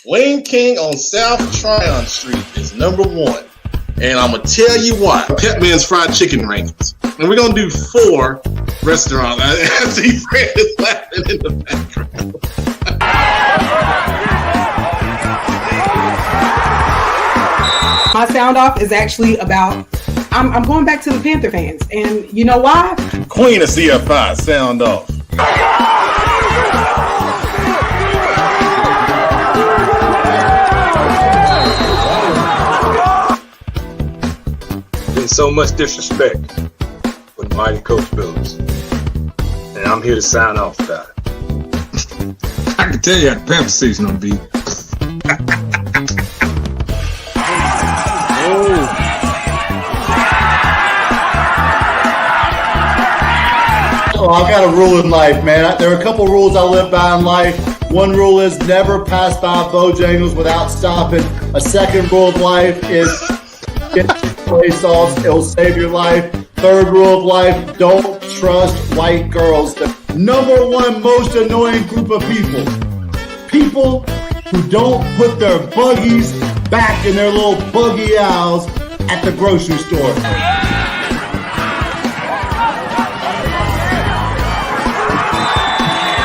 Wayne King on South Tryon Street is number one. And I'm going to tell you why. Petman's Fried Chicken Rankings. And we're going to do 4 restaurants. I see Fred is laughing in the background. My sound off is actually about, I'm going back to the Panther fans. And you know why? Queen of CFI, sound off. So much disrespect with mighty Coach Bills, and I'm here to sign off that. I can tell you how the Panther season gonna be. Oh, I got a rule in life, man. There are a couple rules I live by in life. One rule is never pass by Bojangles without stopping. A second rule of life is get soy sauce, it'll save your life. Third rule of life, don't trust white girls. The number one most annoying group of people. People who don't put their buggies back in their little buggy aisles at the grocery store.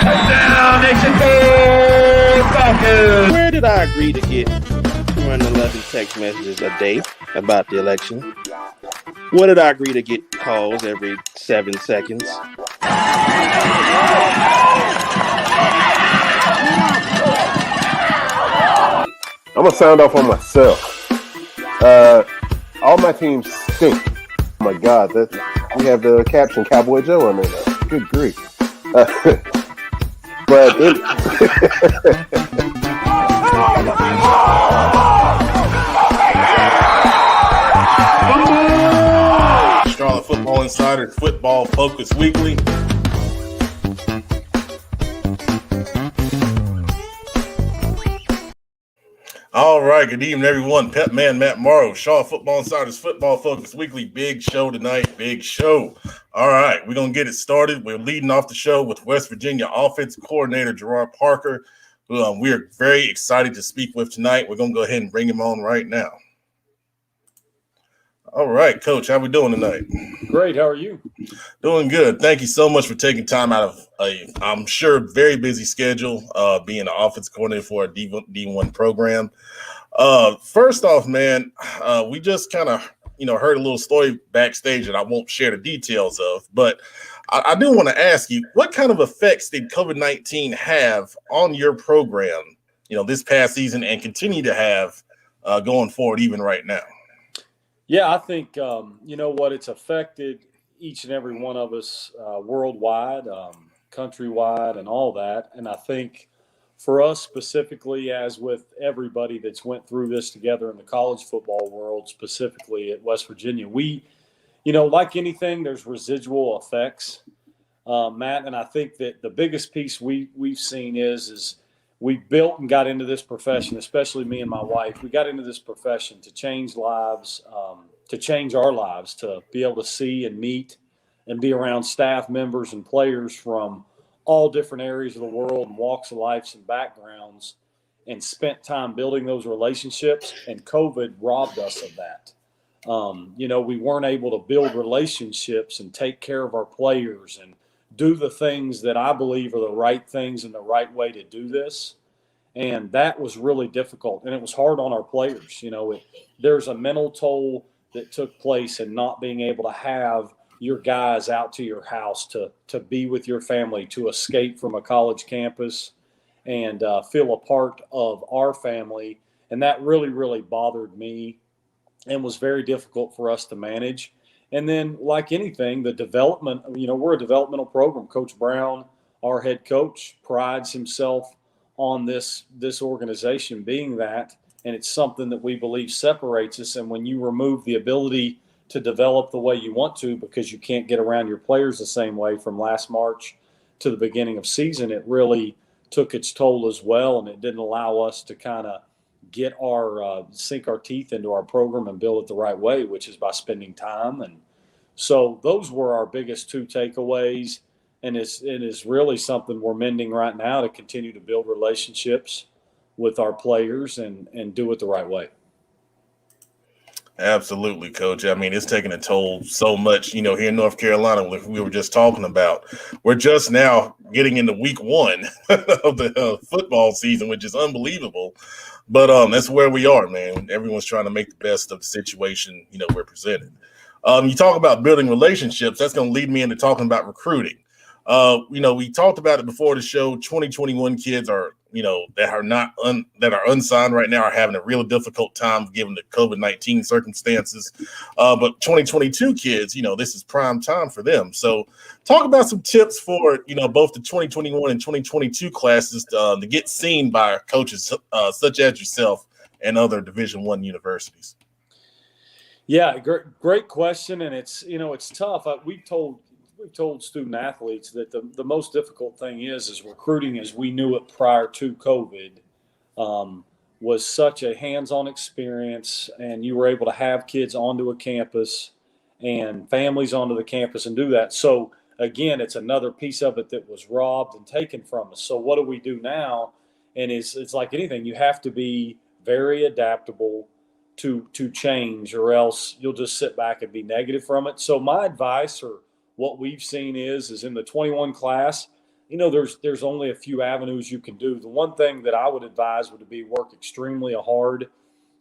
Touchdown, Nation Falcons! Where did I agree to get 211 text messages a day about the election? What did I agree to get calls every 7 seconds? I'm gonna sound off on myself. All my teams stink. Oh my God, we have the caption Cowboy Joe on there now. Good grief. But Charlotte Football Insider Football Focus Weekly. All right, good evening, everyone. Petman Matt Morrow, Shaw Football Insider's Football Focus Weekly. Big show tonight, big show. All right, we're going to get it started. We're leading off the show with West Virginia offensive coordinator Gerard Parker, who we are very excited to speak with tonight. We're going to go ahead and bring him on right now. All right, Coach, how we doing tonight? Great. How are you? Doing good. Thank you so much for taking time out of I'm sure, very busy schedule, being an offensive coordinator for a D1 program. First off, man, we just kind of, heard a little story backstage that I won't share the details of, but I do want to ask you, what kind of effects did COVID-19 have on your program, this past season and continue to have going forward even right now? Yeah, I think, it's affected each and every one of us worldwide, countrywide, and all that. And I think for us specifically, as with everybody that's went through this together in the college football world, specifically at West Virginia, we, like anything, there's residual effects, Matt. And I think that the biggest piece we've seen is we built and got into this profession, especially me and my wife. We got into this profession to change lives, to change our lives, to be able to see and meet and be around staff members and players from all different areas of the world and walks of life and backgrounds, and spent time building those relationships. And COVID robbed us of that. We weren't able to build relationships and take care of our players and do the things that I believe are the right things and the right way to do this. And that was really difficult. And it was hard on our players. There's a mental toll that took place in not being able to have your guys out to your house to be with your family, to escape from a college campus and feel a part of our family. And that really, really bothered me and was very difficult for us to manage. And then, like anything, the development, we're a developmental program. Coach Brown, our head coach, prides himself on this organization being that, and it's something that we believe separates us. And when you remove the ability to develop the way you want to because you can't get around your players the same way from last March to the beginning of season, it really took its toll as well, and it didn't allow us to kind of get our sink our teeth into our program and build it the right way, which is by spending time. And so those were our biggest 2 takeaways, and it is really something we're mending right now to continue to build relationships with our players and do it the right way. Absolutely, Coach. I mean, it's taking a toll so much, here in North Carolina, like we were just talking about. We're just now getting into week 1 of the football season, which is unbelievable. But that's where we are, man. Everyone's trying to make the best of the situation, we're presented. You talk about building relationships. That's going to lead me into talking about recruiting. We talked about it before the show. 2021 kids are, that are unsigned right now are having a really difficult time given the COVID-19 circumstances. But 2022 kids, this is prime time for them. So talk about some tips for, both the 2021 and 2022 classes to get seen by coaches such as yourself and other Division I universities. Yeah, great question. And it's tough. We've told student athletes that the most difficult thing is recruiting as we knew it prior to COVID was such a hands-on experience, and you were able to have kids onto a campus and families onto the campus and do that. So again, it's another piece of it that was robbed and taken from us. So what do we do now? And it's like anything, you have to be very adaptable to change, or else you'll just sit back and be negative from it. So my advice, or what we've seen is in the 21 class, there's only a few avenues you can do. The one thing that I would advise would be work extremely hard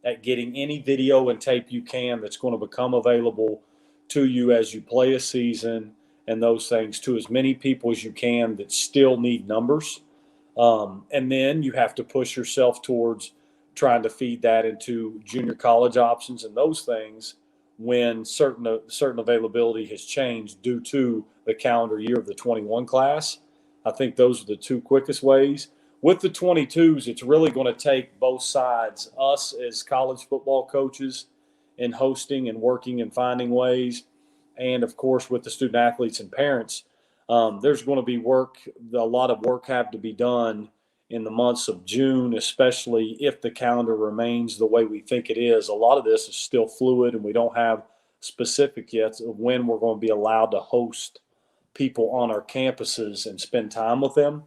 at getting any video and tape you can that's going to become available to you as you play a season, and those things to as many people as you can that still need numbers. And then you have to push yourself towards trying to feed that into junior college options and those things when certain availability has changed due to the calendar year of the 21 class. I think those are the two quickest ways. With the 22s, it's really going to take both sides, us as college football coaches in hosting and working and finding ways, and of course with the student athletes and parents. There's going to be a lot of work have to be done in the months of June, especially if the calendar remains the way we think it is. A lot of this is still fluid, and we don't have specific yet of when we're going to be allowed to host people on our campuses and spend time with them.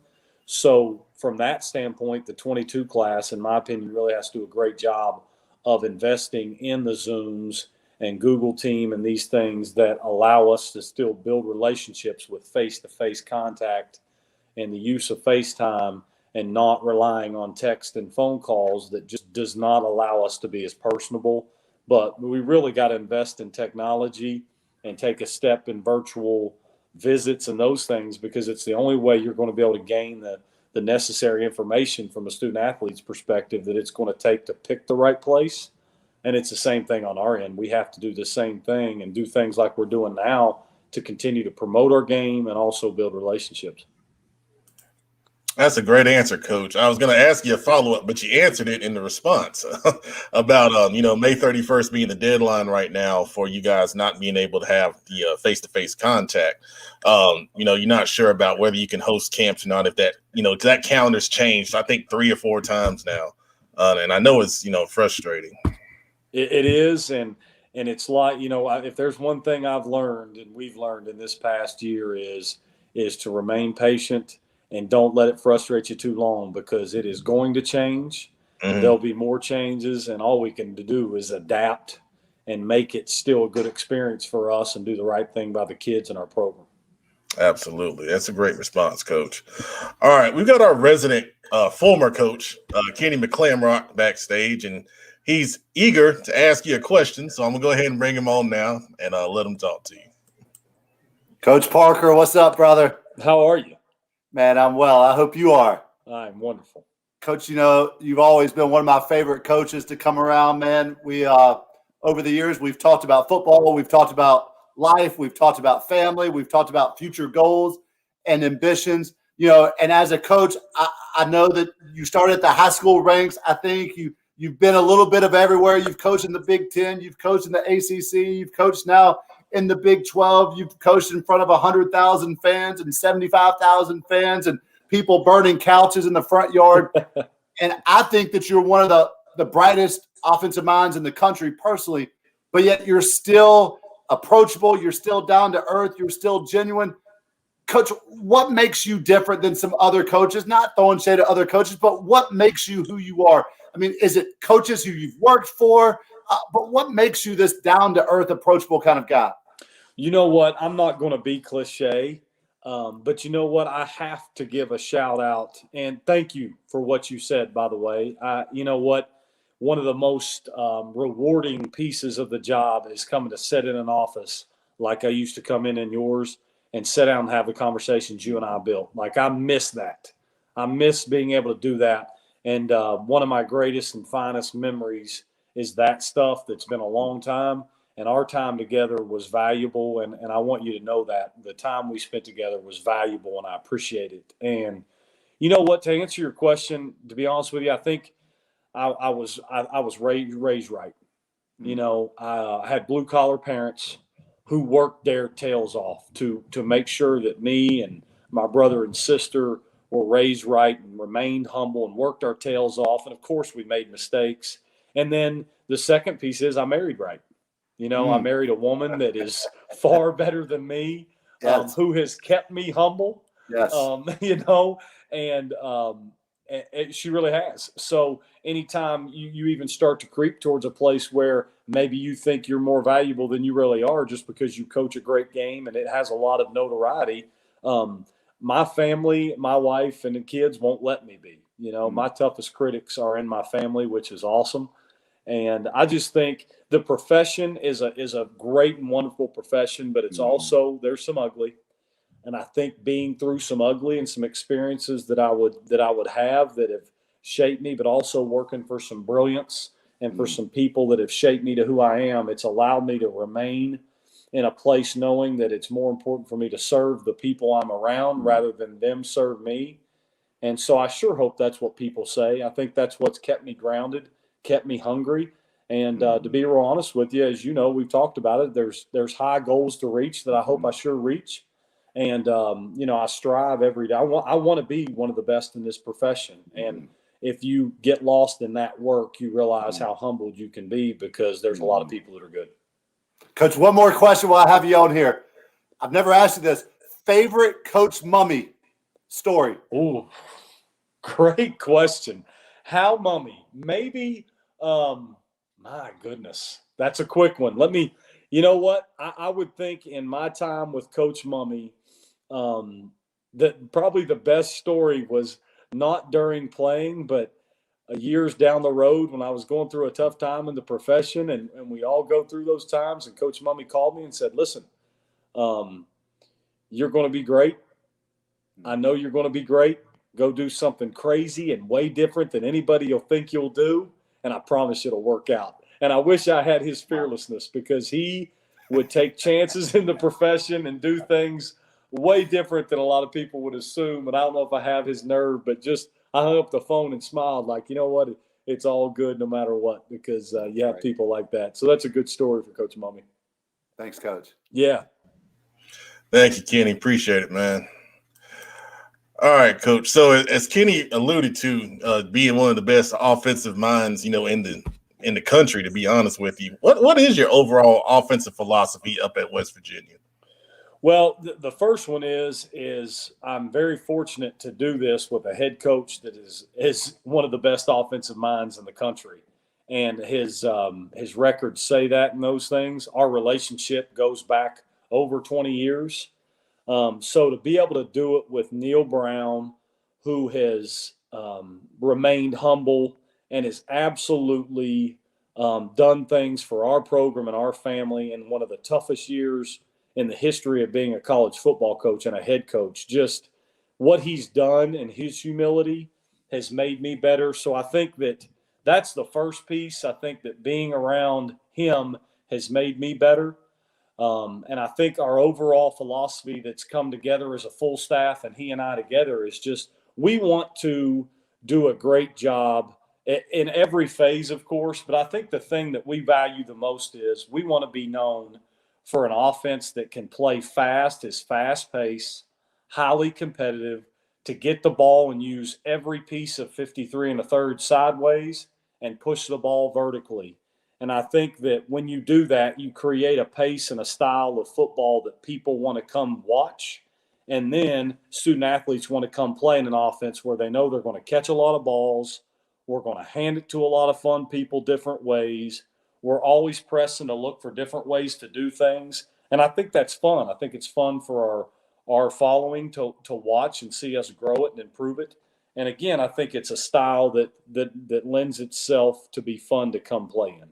So from that standpoint, the 22 class, in my opinion, really has to do a great job of investing in the Zooms and Google Team and these things that allow us to still build relationships with face-to-face contact and the use of FaceTime, and not relying on text and phone calls that just does not allow us to be as personable. But we really got to invest in technology and take a step in virtual visits and those things, because it's the only way you're going to be able to gain the necessary information from a student athlete's perspective that it's going to take to pick the right place. And it's the same thing on our end. We have to do the same thing and do things like we're doing now to continue to promote our game and also build relationships. That's a great answer, Coach. I was going to ask you a follow-up, but you answered it in the response about, May 31st being the deadline right now for you guys not being able to have the face-to-face contact. You're not sure about whether you can host camps or not, if that, that calendar's changed, I think 3 or 4 times now. And I know it's, frustrating. It is. And it's like, if there's one thing I've learned and we've learned in this past year is to remain patient. And don't let it frustrate you too long, because it is going to change. Mm-hmm. There'll be more changes, and all we can do is adapt and make it still a good experience for us and do the right thing by the kids in our program. Absolutely. That's a great response, Coach. All right, we've got our resident former coach, Kenny McClamrock, backstage, and he's eager to ask you a question. So I'm going to go ahead and bring him on now and let him talk to you. Coach Parker, what's up, brother? How are you? Man, I'm well. I hope you are. I'm wonderful. Coach, you've always been one of my favorite coaches to come around, man. We, over the years, we've talked about football. We've talked about life. We've talked about family. We've talked about future goals and ambitions. And as a coach, I know that you started at the high school ranks. I think you've been a little bit of everywhere. You've coached in the Big Ten. You've coached in the ACC. You've coached now in the Big 12. You've coached in front of 100,000 fans and 75,000 fans and people burning couches in the front yard. And I think that you're one of the brightest offensive minds in the country personally, but yet you're still approachable. You're still down to earth. You're still genuine. Coach, what makes you different than some other coaches? Not throwing shade at other coaches, but what makes you who you are? I mean, is it coaches who you've worked for? But what makes you this down-to-earth, approachable kind of guy? You know what? I'm not going to be cliche, but you know what? I have to give a shout out and thank you for what you said, by the way. You know what? One of the most rewarding pieces of the job is coming to sit in an office like I used to come in yours and sit down and have the conversations you and I built. Like, I miss that. I miss being able to do that. And one of my greatest and finest memories is that stuff that's been a long time. And our time together was valuable. And I want you to know that the time we spent together was valuable, and I appreciate it. And you know what, to answer your question, to be honest with you, I think I was raised right. You know, I had blue collar parents who worked their tails off to make sure that me and my brother and sister were raised right and remained humble and worked our tails off. And of course, we made mistakes. And then the second piece is I married right. You know, I married a woman that is far better than me, Yes. who has kept me humble. Yes. You know, and she really has. So anytime you even start to creep towards a place where maybe you think you're more valuable than you really are just because you coach a great game and it has a lot of notoriety, my family, my wife, and the kids won't let me be. You know, my toughest critics are in my family, which is awesome. And I just think the profession is a great and wonderful profession, but it's also, there's some ugly. And I think being through some ugly and some experiences that I would have that have shaped me, but also working for some brilliance and for some people that have shaped me to who I am, it's allowed me to remain in a place knowing that it's more important for me to serve the people I'm around rather than them serve me. And so I sure hope that's what people say. I think that's what's kept me grounded, kept me hungry. And to be real honest with you, as you know, we've talked about it, there's high goals to reach that I hope I sure reach. And, you know, I strive every day. I want to be one of the best in this profession. And if you get lost in that work, you realize how humbled you can be because there's a lot of people that are good. Coach, one more question while I have you on here. I've never asked you this. Favorite Coach Mummy story? Ooh, great question. How Mummy? Maybe, my goodness, that's a quick one. You know what? I would think in my time with Coach Mummy, that probably the best story was not during playing, but years down the road when I was going through a tough time in the profession, and we all go through those times. And Coach Mummy called me and said, "Listen, you're going to be great. I know you're going to be great. Go do something crazy and way different than anybody you'll think you'll do, and I promise it'll work out." And I wish I had his fearlessness because he would take chances in the profession and do things way different than a lot of people would assume. And I don't know if I have his nerve, but just I hung up the phone and smiled like, you know what, it's all good no matter what, because you have people like that. So that's a good story for Coach Mummy. Thanks, Coach. Yeah. Thank you, Kenny. Appreciate it, man. All right, Coach. So as Kenny alluded to, being one of the best offensive minds, you know, in the country, to be honest with you, what is your overall offensive philosophy up at West Virginia? Well, the first one is I'm very fortunate to do this with a head coach that is one of the best offensive minds in the country, and his records say that and those things. Our relationship goes back over 20 years. So to be able to do it with Neil Brown, who has remained humble and has absolutely done things for our program and our family in one of the toughest years in the history of being a college football coach and a head coach. Just what he's done and his humility has made me better. So I think that's the first piece. I think that being around him has made me better. And I think our overall philosophy that's come together as a full staff and he and I together is just we want to do a great job in every phase, of course. But I think the thing that we value the most is we want to be known for an offense that can play fast, is fast-paced, highly competitive, to get the ball and use every piece of 53 1/3 sideways and push the ball vertically. And I think that when you do that, you create a pace and a style of football that people want to come watch And then student athletes want to come play in an offense where they know they're going to catch a lot of balls. We're going to hand it to a lot of fun people different ways. We're always pressing to look for different ways to do things. And I think that's fun. I think it's fun for our following to watch and see us grow it and improve it. And again, I think it's a style that lends itself to be fun to come play in.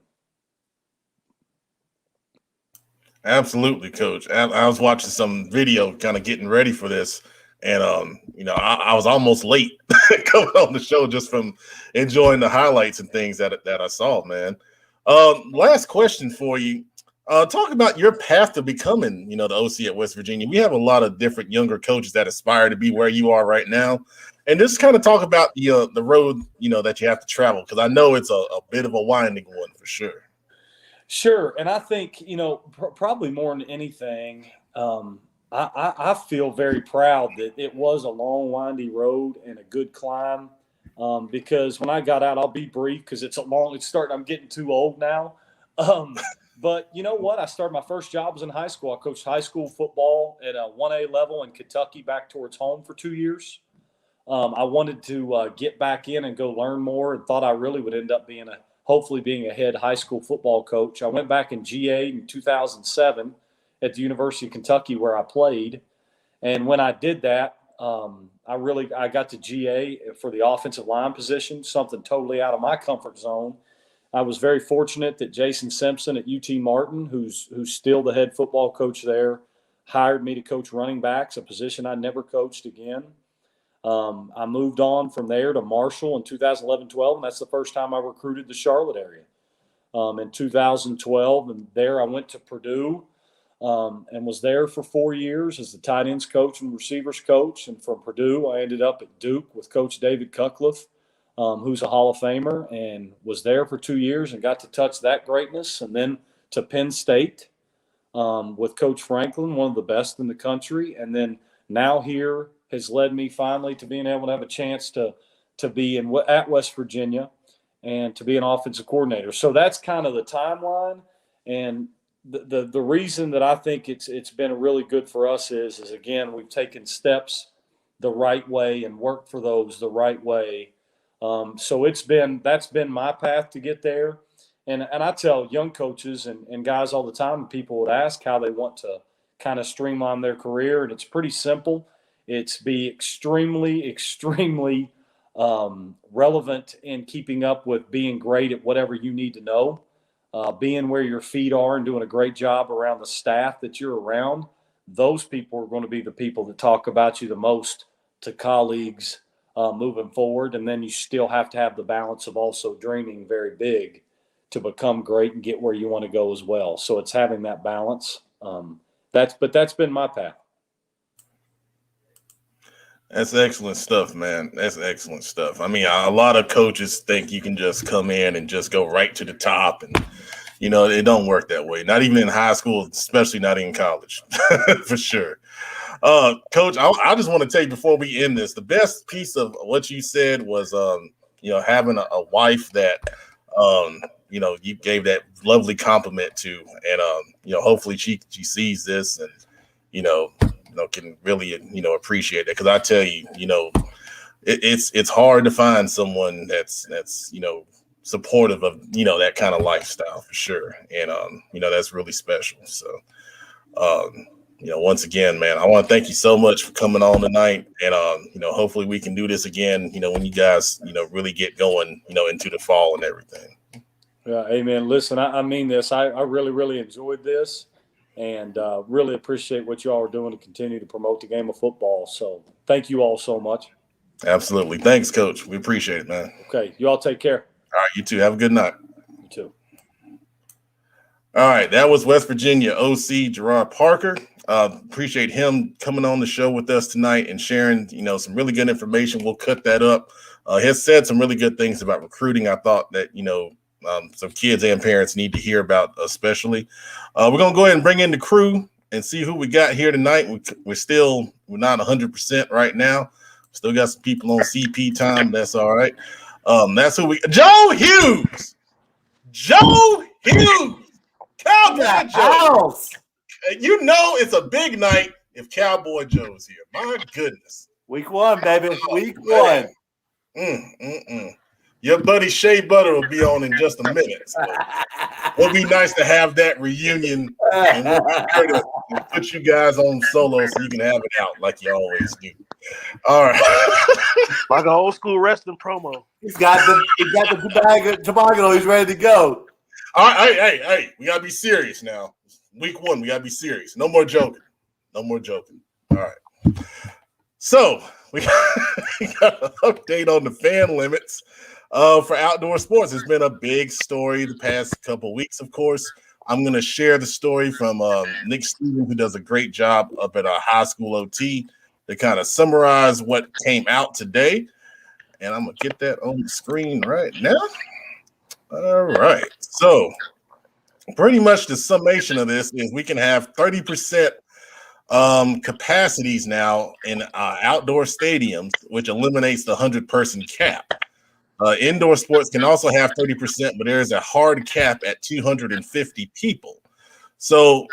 Absolutely, Coach. I was watching some video kind of getting ready for this, and I was almost late coming on the show just from enjoying the highlights and things that I saw, man. Last question for you. Talk about your path to becoming, the OC at West Virginia. We have a lot of different younger coaches that aspire to be where you are right now. And just kind of talk about the road, that you have to travel, because I know it's a bit of a winding one for sure. Sure. And I think, probably more than anything, I feel very proud that it was a long, windy road and a good climb. Because when I got out, I'll be brief because I'm getting too old now. But you know what? I started my first job was in high school. I coached high school football at a 1A level in Kentucky back towards home for 2 years. I wanted to get back in and go learn more and thought I really would end up hopefully being a head high school football coach. I went back in GA in 2007 at the University of Kentucky where I played. And when I did that, I got to GA for the offensive line position, something totally out of my comfort zone. I was very fortunate that Jason Simpson at UT Martin, who's still the head football coach there, hired me to coach running backs, a position I never coached again. I moved on from there to Marshall in 2011-12, and that's the first time I recruited the Charlotte area. In 2012, and there I went to Purdue and was there for 4 years as the tight ends coach and receivers coach. And from Purdue, I ended up at Duke with Coach David Cutcliffe, who's a Hall of Famer, and was there for 2 years and got to touch that greatness. And then to Penn State with Coach Franklin, one of the best in the country. And then now here has led me finally to being able to have a chance to be at West Virginia and to be an offensive coordinator. So that's kind of the timeline. And the reason that I think it's been really good for us is again, we've taken steps the right way and worked for those the right way. So that's been my path to get there. And I tell young coaches and guys all the time, people would ask how they want to kind of streamline their career. And it's pretty simple. It's be extremely, extremely relevant in keeping up with being great at whatever you need to know, being where your feet are and doing a great job around the staff that you're around. Those people are going to be the people that talk about you the most to colleagues moving forward. And then you still have to have the balance of also dreaming very big to become great and get where you want to go as well. So it's having that balance. That's been my path. That's excellent stuff, man. That's excellent stuff. I mean, a lot of coaches think you can just come in and just go right to the top, and it don't work that way. Not even in high school, especially not in college, for sure. Coach, I just want to tell you before we end this, the best piece of what you said was, having a wife that, you gave that lovely compliment to, and hopefully she sees this and can really appreciate it, because I tell you, it's hard to find someone that's supportive of that kind of lifestyle for sure, and that's really special. So once again, man, I want to thank you so much for coming on tonight, and hopefully we can do this again when you guys really get going into the fall and everything. Yeah, amen. Listen, I mean this. I really, really enjoyed this. And really appreciate what you all are doing to continue to promote the game of football. So thank you all so much. Absolutely. Thanks, Coach. We appreciate it, man. Okay. You all take care. All right. You too. Have a good night. You too. All right. That was West Virginia OC Gerard Parker. Appreciate him coming on the show with us tonight and sharing, some really good information. We'll cut that up. He has said some really good things about recruiting. I thought that, some kids and parents need to hear about, especially. We're going to go ahead and bring in the crew and see who we got here tonight. We're not 100% right now. Still got some people on CP time. That's all right. That's who Joe Hughes. Joe Hughes. Cowboy Joe. It's a big night if Cowboy Joe was here. My goodness. Week 1, baby. Week 1. Your buddy Shea Butter will be on in just a minute. So it'll be nice to have that reunion, and we'll be sure to put you guys on solo so you can have it out like you always do. All right. Like an old school wrestling promo. He's got the toboggan. He's ready to go. All right, hey, we gotta be serious now. Week 1, we gotta be serious. No more joking. All right. So we got an update on the fan limits for outdoor sports. It's been a big story the past couple weeks, of course. I'm going to share the story from Nick Stevens, who does a great job up at our high school OT to kind of summarize what came out today. And I'm going to get that on the screen right now. All right. So pretty much the summation of this is we can have 30% capacities now in outdoor stadiums, which eliminates the 100-person cap. Indoor sports can also have 30%, but there is a hard cap at 250 people. So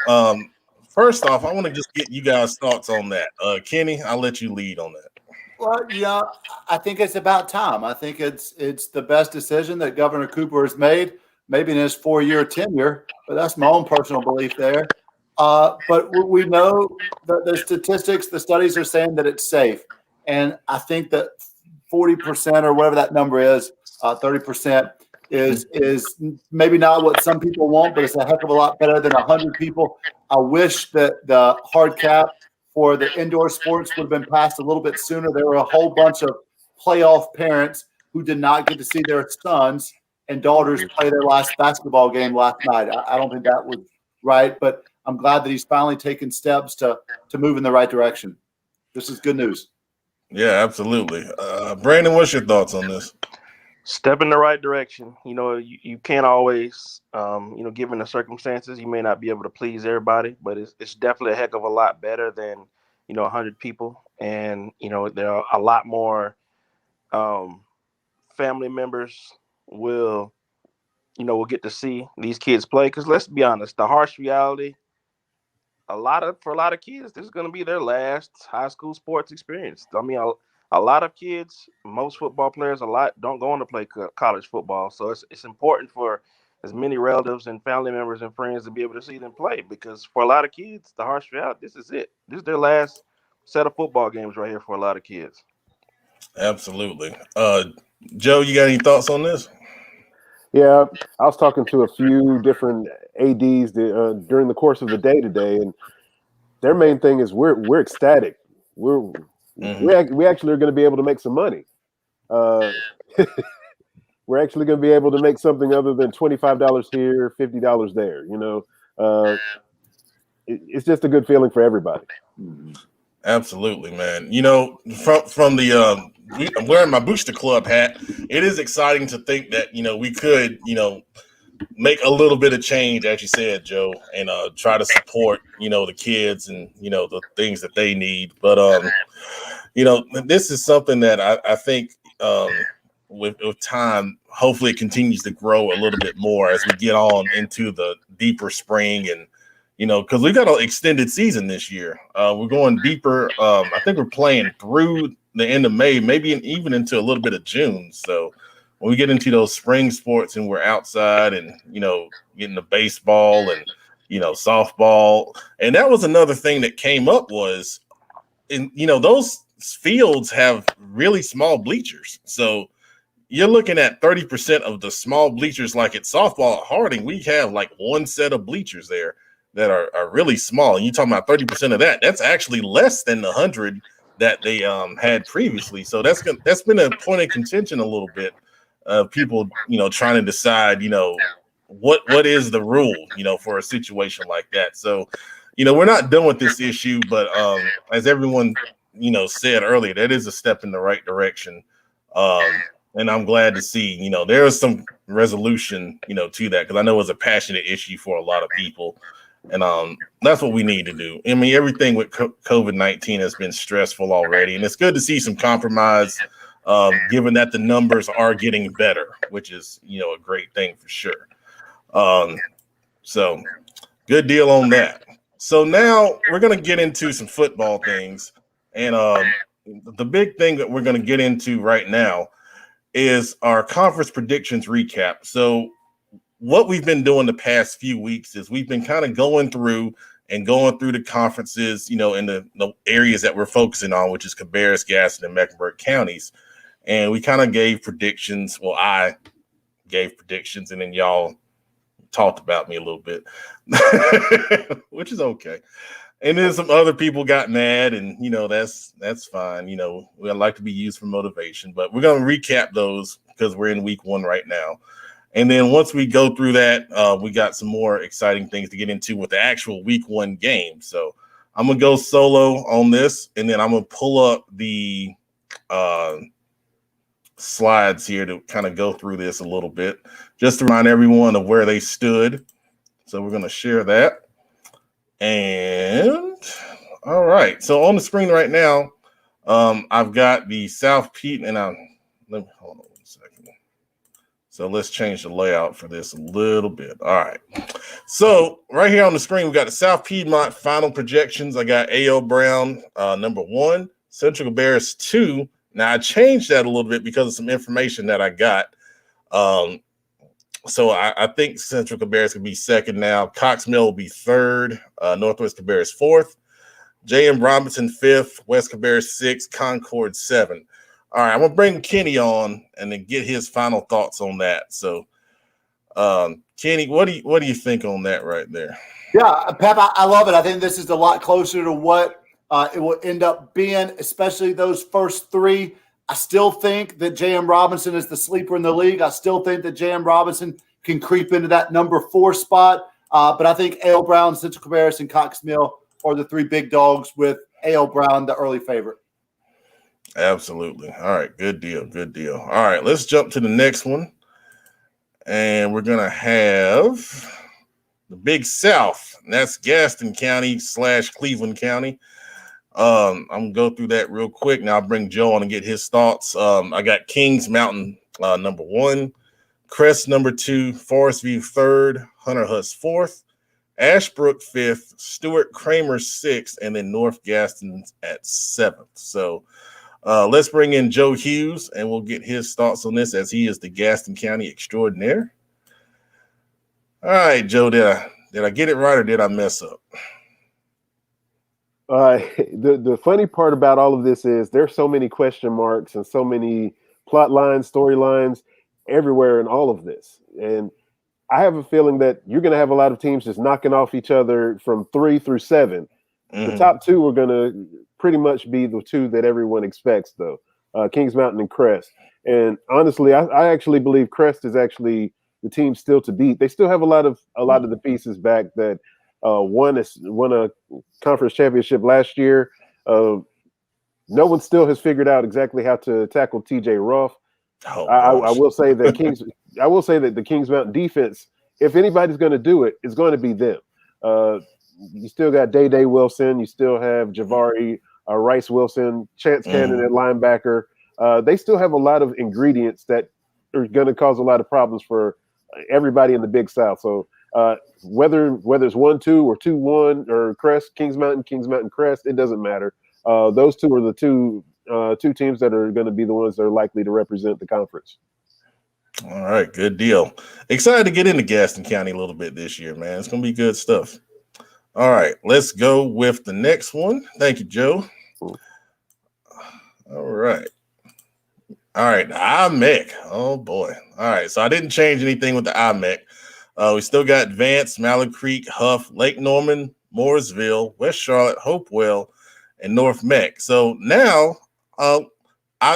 first off, I want to just get you guys' thoughts on that. Kenny, I'll let you lead on that. Well, yeah, I think it's about time. I think it's the best decision that Governor Cooper has made, maybe in his 4-year tenure, but that's my own personal belief there. But we know that the statistics, the studies are saying that it's safe. And I think that 40% or whatever that number is, 30% is maybe not what some people want, but it's a heck of a lot better than 100 people. I wish that the hard cap for the indoor sports would have been passed a little bit sooner. There were a whole bunch of playoff parents who did not get to see their sons and daughters play their last basketball game last night. I don't think that was right, but I'm glad that he's finally taken steps to move in the right direction. This is good news. Yeah, absolutely. Brandon, what's your thoughts on this? Step in the right direction. You can't always, given the circumstances, you may not be able to please everybody, but it's definitely a heck of a lot better than, 100 people. And, there are a lot more family members will get to see these kids play. Because let's be honest, the harsh reality, for a lot of kids, this is going to be their last high school sports experience. I mean, a lot of kids, most football players, don't go on to play college football. So it's important for as many relatives and family members and friends to be able to see them play, because for a lot of kids, the harsh reality, this is it. This is their last set of football games right here for a lot of kids. Absolutely. Joe, you got any thoughts on this? Yeah, I was talking to a few different ADs during the course of the day today, and their main thing is we're ecstatic. We actually are going to be able to make some money. We're actually going to be able to make something other than $25 here, $50 there. It's just a good feeling for everybody. Absolutely, man. From the I'm wearing my Booster Club hat. It is exciting to think that we could make a little bit of change, as you said, Joe, and try to support the kids and the things that they need. But this is something that I think with time, hopefully it continues to grow a little bit more as we get on into the deeper spring, and because we got an extended season this year. We're going deeper. I think we're playing through the end of May, maybe even into a little bit of June. So when we get into those spring sports and we're outside and getting the baseball and softball, and that was another thing that came up was, those fields have really small bleachers. So you're looking at 30% of the small bleachers, like at softball at Harding, we have like one set of bleachers there that are really small. And you're talking about 30% of that. That's actually less than the 100 that they had previously. So that's been a point of contention a little bit. People, trying to decide, what is the rule, for a situation like that. So, we're not done with this issue, but as everyone, said earlier, that is a step in the right direction. And I'm glad to see, there is some resolution, to that, because I know it was a passionate issue for a lot of people. And that's what we need to do. I mean, everything with COVID-19 has been stressful already, and it's good to see some compromise, given that the numbers are getting better, which is, a great thing for sure. So good deal on that. So now we're going to get into some football things. And the big thing that we're going to get into right now is our conference predictions recap. So what we've been doing the past few weeks is we've been kind of going through the conferences, in the areas that we're focusing on, which is Cabarrus, Gaston, and Mecklenburg counties. And we kind of gave predictions. Well, I gave predictions, and then y'all talked about me a little bit, which is okay. And then some other people got mad, and that's fine. We like to be used for motivation, but we're going to recap those because we're in week 1 right now. And then once we go through that, we got some more exciting things to get into with the actual week 1 game. So I'm going to go solo on this, and then I'm going to pull up the slides here to kind of go through this a little bit, just to remind everyone of where they stood. So we're going to share that. And all right. So on the screen right now, I've got the South Pete, and let me hold on 1 second. So let's change the layout for this a little bit. All right. So right here on the screen, we got the South Piedmont final projections. I got A.O. Brown, number 1, Central Cabarrus 2. Now I changed that a little bit because of some information that I got. So I think Central Cabarrus could be 2nd now. Cox Mill will be 3rd. Northwest Cabarrus 4th. J.M. Robinson 5th. West Cabarrus 6th. Concord 7th. All right, I'm gonna bring Kenny on and then get his final thoughts on that. So, Kenny, what do you think on that right there? Yeah, Pep, I love it. I think this is a lot closer to what it will end up being, especially those first 3. I still think that J.M. Robinson is the sleeper in the league. I still think that J.M. Robinson can creep into that number 4 spot. But I think A.L. Brown, Central Cabarrus, and Cox Mill are the 3 big dogs, with A.L. Brown the early favorite. Absolutely. All right. Good deal. Good deal. All right. Let's jump to the next one. And we're going to have the Big South. And that's Gaston County / Cleveland County. I'm going to go through that real quick. Now I'll bring Joe on and get his thoughts. I got Kings Mountain number 1, Crest number 2, Forest View 3rd, Hunter Huss 4th, Ashbrook 5th, Stuart Kramer 6th, and then North Gaston at 7th. So let's bring in Joe Hughes, and we'll get his thoughts on this, as he is the Gaston County extraordinaire. All right, Joe, did I get it right, or did I mess up? The funny part about all of this is there's so many question marks and so many plot lines, storylines everywhere in all of this. And I have a feeling that you're going to have a lot of teams just knocking off each other from 3 through 7. Mm-hmm. The top 2 are going to pretty much be the 2 that everyone expects, though, Kings Mountain and Crest. And honestly, I actually believe Crest is actually the team still to beat. They still have a lot of the pieces back that won a conference championship last year. No one still has figured out exactly how to tackle TJ Ruff. Oh, I will say that the Kings Mountain defense, if anybody's going to do it, it's going to be them. You still got Day Wilson. You still have Javari Rice Wilson, Chance Cannon at linebacker. They still have a lot of ingredients that are going to cause a lot of problems for everybody in the Big South. So whether it's 1-2 or 2-1 or Crest, Kings Mountain, Crest, it doesn't matter. Those 2 are the two teams that are going to be the ones that are likely to represent the conference. All right, good deal. Excited to get into Gaston County a little bit this year, man. It's going to be good stuff. All right, let's go with the next one. Thank you, Joe. All right. The IMEC. Oh, boy. All right, so I didn't change anything with the IMEC. We still got Vance, Mallard Creek, Huff, Lake Norman, Mooresville, West Charlotte, Hopewell, and North Meck. So now,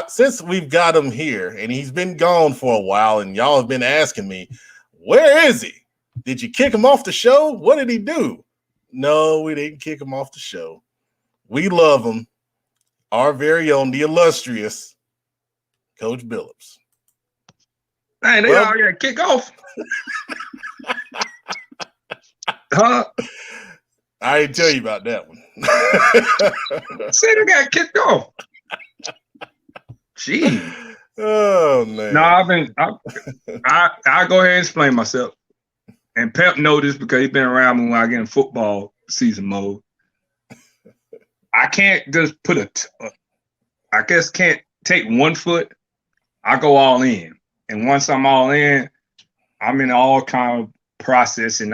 since we've got him here, and he's been gone for a while, and y'all have been asking me, where is he? Did you kick him off the show? What did he do? No, we didn't kick him off the show. We love him. Our very own, the illustrious Coach Billups. Hey, they all got kick off. Huh? I didn't tell you about that one. Say they got kicked off. Gee. Oh man. No, I'll go ahead and explain myself. And Pep know this because he's been around me when I get in football season mode. I can't just can't take 1 foot. I go all in. And once I'm all in, I'm in all kind of process, and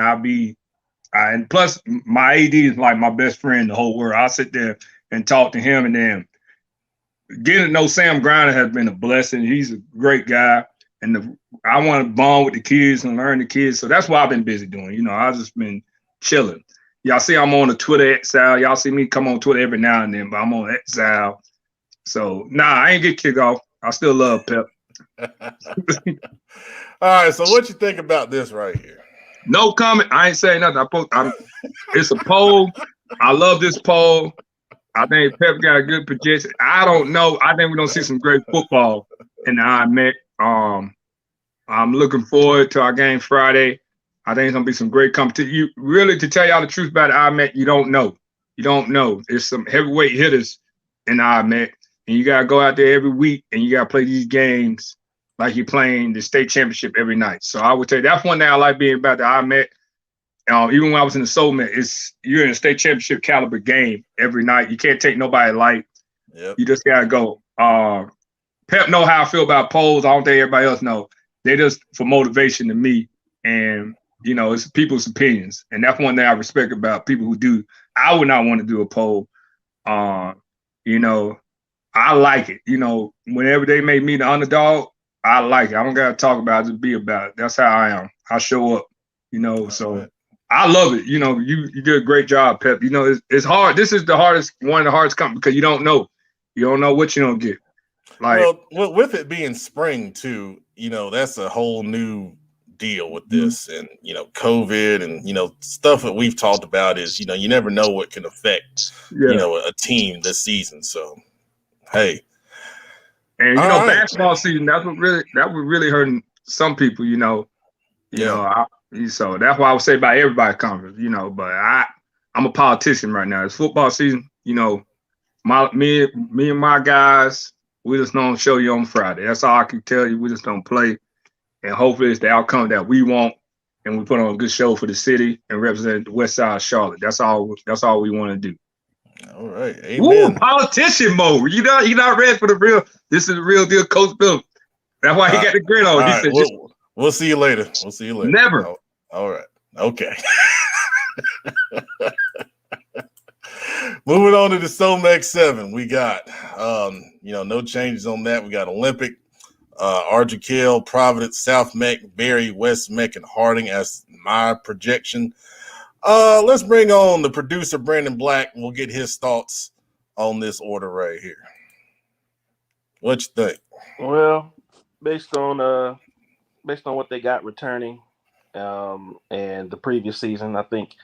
and plus my AD is like my best friend in the whole world. I'll sit there and talk to him, and then getting to know Sam Grinder has been a blessing. He's a great guy, and I want to bond with the kids and learn the kids. So that's what I've been busy doing. You know, I've just been chilling. Y'all see I'm on the Twitter Exile. Y'all see me come on Twitter every now and then, but I'm on Exile. So, I ain't get kicked off. I still love Pep. All right, so what you think about this right here? No comment. I ain't saying nothing. It's a poll. I love this poll. I think Pep got a good projection. I don't know. I think we're going to see some great football in the IMEC. I'm looking forward to our game Friday. I think it's going to be some great competition. To tell y'all the truth about the IMEC, you don't know. You don't know. There's some heavyweight hitters in the IMEC, and you got to go out there every week, and you got to play these games like you're playing the state championship every night. So I would tell you that's one thing I like being about the IMEC. Even when I was in the SoulMet, you're in a state championship caliber game every night. You can't take nobody light. Yep. You just gotta go. Pep know how I feel about polls. I don't think everybody else know. They're just for motivation to me, and it's people's opinions, and that's one thing I respect about people who do. I would not want to do a poll. I like it. Whenever they make me the underdog, I like it. I don't gotta talk about it, just be about it. That's how I am. I show up. So. I love it. You did a great job, Pep. It's hard. This is one of the hardest companies because you don't know. You don't know what you're going to get. Well, with it being spring too, that's a whole new deal with this, and COVID and stuff that we've talked about is you never know what can affect a team this season. So, hey, and basketball season that was really hurting some people. So that's why I would say about everybody conference, but I'm a politician right now. It's football season, me and my guys, we just don't show you on Friday. That's all I can tell you. We just don't play. And hopefully it's the outcome that we want, and we put on a good show for the city and represent the west side of Charlotte. That's all we want to do. All right. Amen. Ooh, politician mode. You're not ready for the real. This is the real deal, Coach Bill. That's why he got the grin on. He said, We'll see you later. Never. Oh, all right. Okay. Moving on to the SOMEX 7. We got, no changes on that. We got Olympic, Argykill, Providence, South Mech, Berry, West Mech, and Harding as my projection. Let's bring on the producer, Brandon Black. We'll get his thoughts on this order right here. What you think? Well, based on what they got returning and the previous season, I think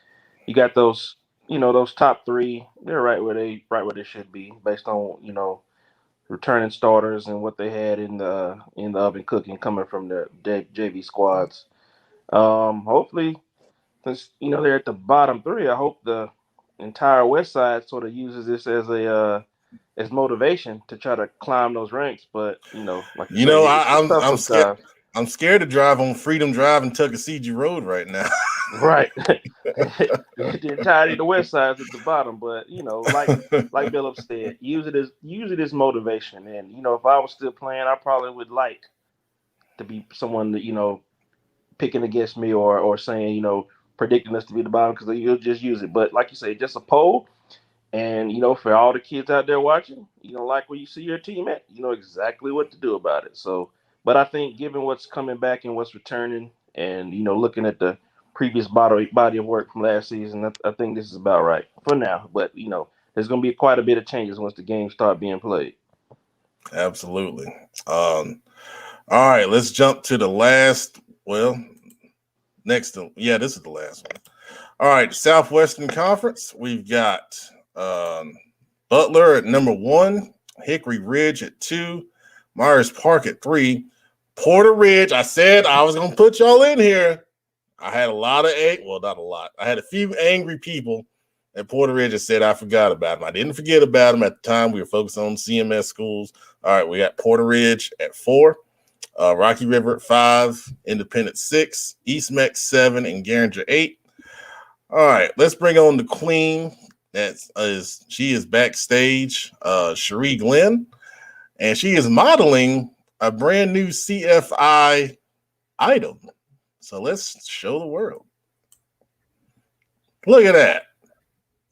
you got those top three. They're right where they should be based on returning starters and what they had in the oven cooking coming from the JV squads. Hopefully, since they're at the bottom three, I hope the entire West Side sort of uses this as motivation to try to climb those ranks. But I'm scared to drive on Freedom Drive and Tuckasegee Road right now. Right. The entirety of the West Side is at the bottom, but like Phillips said, use it as motivation. And if I was still playing, I probably would like to be someone that picking against me or saying predicting us to be the bottom, because you'll just use it. But like you say, just a poll. And, for all the kids out there watching, like where you see your team at, you know exactly what to do about it. So, but I think given what's coming back and what's returning and, looking at the previous body of work from last season, I think this is about right for now. But, there's going to be quite a bit of changes once the games start being played. Absolutely. All right, let's jump to the last. Well, this is the last one. All right, Southwestern Conference. We've got Butler at number 1, Hickory Ridge at 2, Myers Park at 3, Porter Ridge. I said I was going to put y'all in here. I had not a lot. I had a few angry people at Porter Ridge that said I forgot about them. I didn't forget about them at the time. We were focused on CMS schools. All right, we got Porter Ridge at 4, Rocky River at 5, Independent 6, East Mex 7, and Garinger 8. All right, let's bring on the queen. She is backstage, Cherie Glenn, and she is modeling a brand new CFI item. So let's show the world. Look at that.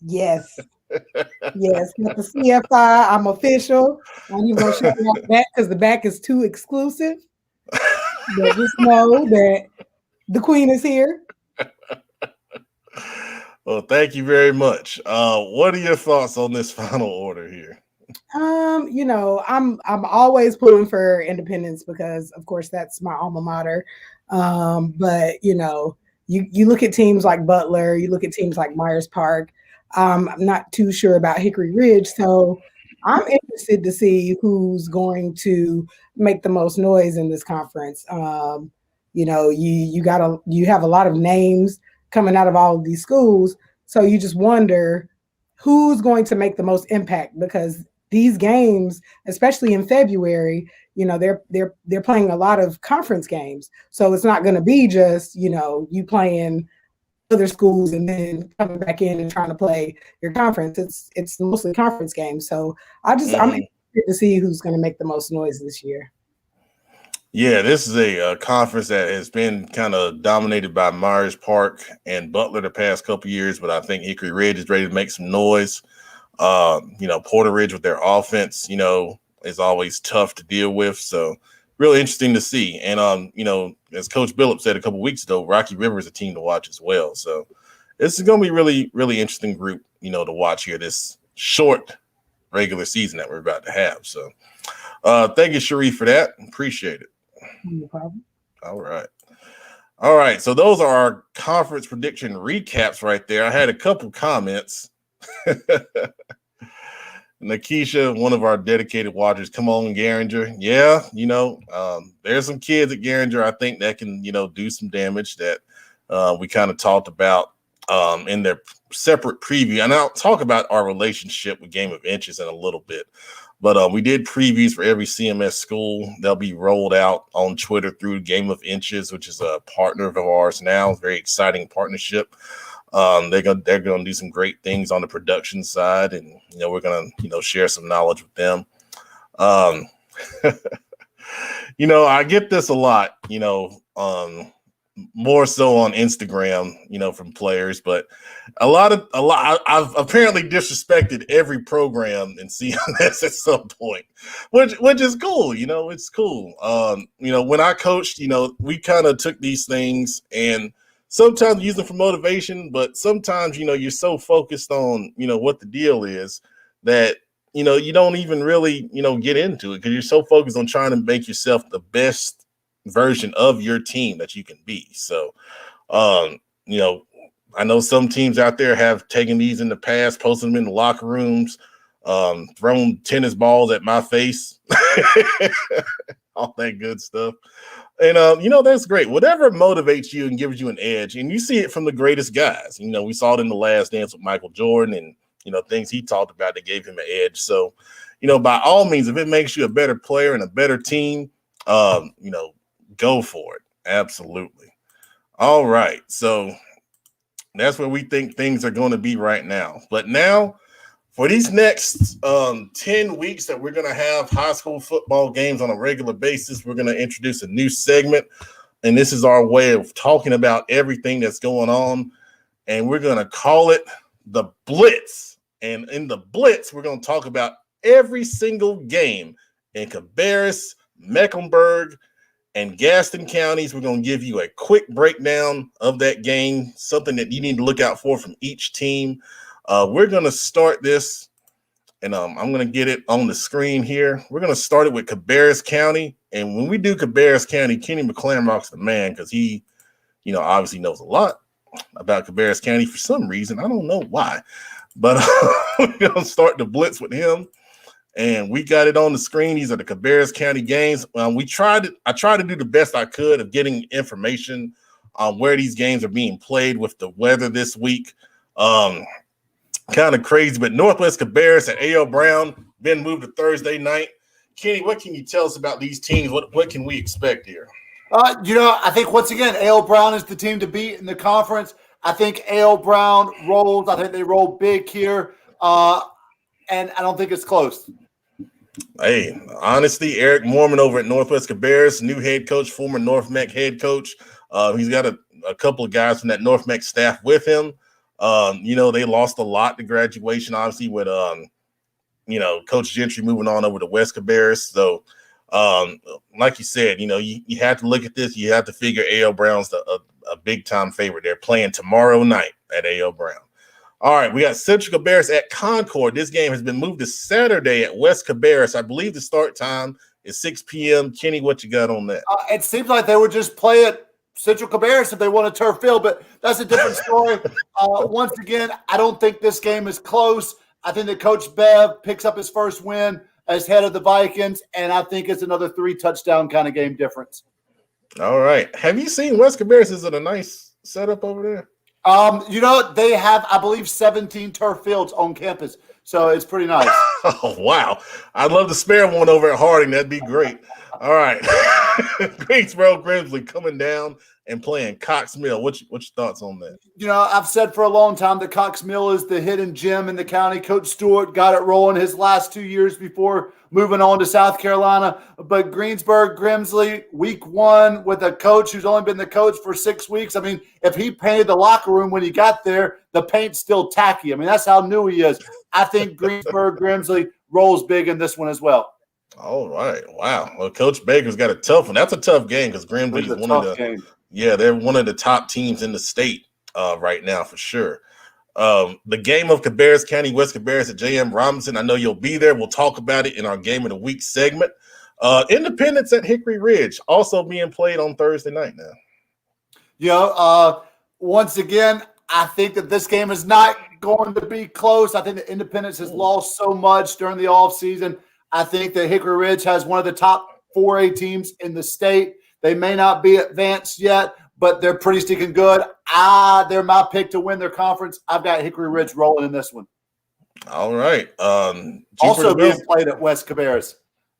Yes. Yes, got the CFI. I'm official. I'm even gonna show you off the back because the back is too exclusive. But just know that the queen is here. Well, thank you very much. What are your thoughts on this final order here? I'm always pulling for Independence because, of course, that's my alma mater. But you look at teams like Butler, you look at teams like Myers Park. I'm not too sure about Hickory Ridge, so I'm interested to see who's going to make the most noise in this conference. You have a lot of names coming out of all of these schools, so you just wonder who's going to make the most impact because these games, especially in February, they're playing a lot of conference games, so it's not going to be just you playing other schools and then coming back in and trying to play your conference. It's mostly conference games. So I'm interested to see who's going to make the most noise this year. Yeah, this is a conference that has been kind of dominated by Myers Park and Butler the past couple of years, but I think Hickory Ridge is ready to make some noise. Porter Ridge with their offense, is always tough to deal with. So really interesting to see. And, as Coach Billups said a couple of weeks ago, Rocky River is a team to watch as well. So this is going to be really, really interesting group, to watch here this short regular season that we're about to have. So thank you, Cherie, for that. Appreciate it. No problem. All right. So those are our conference prediction recaps right there. I had a couple comments. Nakisha, one of our dedicated watchers, come on, Garinger. Yeah, there's some kids at Garinger I think that can, do some damage that we kind of talked about in their separate preview. And I'll talk about our relationship with Game of Inches in a little bit. But we did previews for every CMS school. They'll be rolled out on Twitter through Game of Inches, which is a partner of ours now. Very exciting partnership. They're gonna do some great things on the production side, and we're gonna share some knowledge with them. I get this a lot, more so on Instagram, from players, but I've apparently disrespected every program in CMS at some point, which is cool. It's cool. When I coached, we kind of took these things and sometimes use them for motivation, but sometimes, you're so focused on, what the deal is that, you don't even really, get into it because you're so focused on trying to make yourself the best version of your team that you can be. So, I know some teams out there have taken these in the past, posted them in the locker rooms, thrown tennis balls at my face, all that good stuff. And, that's great. Whatever motivates you and gives you an edge, and you see it from the greatest guys. We saw it in The Last Dance with Michael Jordan and, things he talked about that gave him an edge. So, by all means, if it makes you a better player and a better team, go for it. Absolutely. All right. So that's where we think things are going to be right now. But now, for these next 10 weeks that we're going to have high school football games on a regular basis, we're going to introduce a new segment. And this is our way of talking about everything that's going on. And we're going to call it the Blitz. And in the Blitz, we're going to talk about every single game in Cabarrus, Mecklenburg, and Gaston counties. We're going to give you a quick breakdown of that game, something that you need to look out for from each team. We're going to start this, and I'm going to get it on the screen here. We're going to start it with Cabarrus County. And when we do Cabarrus County, Kenny McClamrock's the man because he, obviously knows a lot about Cabarrus County for some reason. I don't know why. But we're going to start the Blitz with him. And we got it on the screen. These are the Cabarrus County games. I tried to do the best I could of getting information on where these games are being played with the weather this week. Kind of crazy, but Northwest Cabarrus and A.L. Brown been moved to Thursday night. Kenny, what can you tell us about these teams? What can we expect here? I think once again, A.L. Brown is the team to beat in the conference. I think A.L. Brown rolls. I think they roll big here, and I don't think it's close. Hey, honestly, Eric Mormon over at Northwest Cabarrus, new head coach, former North Mech head coach. He's got a couple of guys from that North Mech staff with him. They lost a lot to graduation, obviously, with Coach Gentry moving on over to West Cabarrus. So, like you said, you have to look at this. You have to figure A.L. Brown's a big-time favorite. They're playing tomorrow night at A.L. Brown. All right, we got Central Cabarrus at Concord. This game has been moved to Saturday at West Cabarrus. I believe the start time is 6 p.m. Kenny, what you got on that? It seems like they would just play at Central Cabarrus if they want a turf field, but that's a different story. Once again, I don't think this game is close. I think that Coach Bev picks up his first win as head of the Vikings, and I think it's another 3-touchdown kind of game difference. All right. Have you seen West Cabarrus? Is it a nice setup over there? They have, I believe, 17 turf fields on campus, so it's pretty nice. Oh, wow. I'd love to spare one over at Harding. That'd be great. All right. Greensboro Grimsley coming down and playing Cox Mill. What's your thoughts on that? I've said for a long time that Cox Mill is the hidden gem in the county. Coach Stewart got it rolling his last 2 years before moving on to South Carolina. But Greensburg Grimsley, week 1 with a coach who's only been the coach for 6 weeks. I mean, if he painted the locker room when he got there, the paint's still tacky. I mean, that's how new he is. I think Greensburg Grimsley rolls big in this one as well. All right. Wow. Well, Coach Baker's got a tough one. That's a tough game because Grimsley is one of the game. Yeah, they're one of the top teams in the state right now for sure. The game of Cabarrus County, West Cabarrus at J.M. Robinson. I know you'll be there. We'll talk about it in our Game of the Week segment. Independence at Hickory Ridge also being played on Thursday night now. Once again, I think that this game is not going to be close. I think that Independence has lost so much during the offseason. I think that Hickory Ridge has one of the top 4A teams in the state. They may not be advanced yet, but they're pretty stinking good. They're my pick to win their conference. I've got Hickory Ridge rolling in this one. All right. Also being played at West Cabarrus.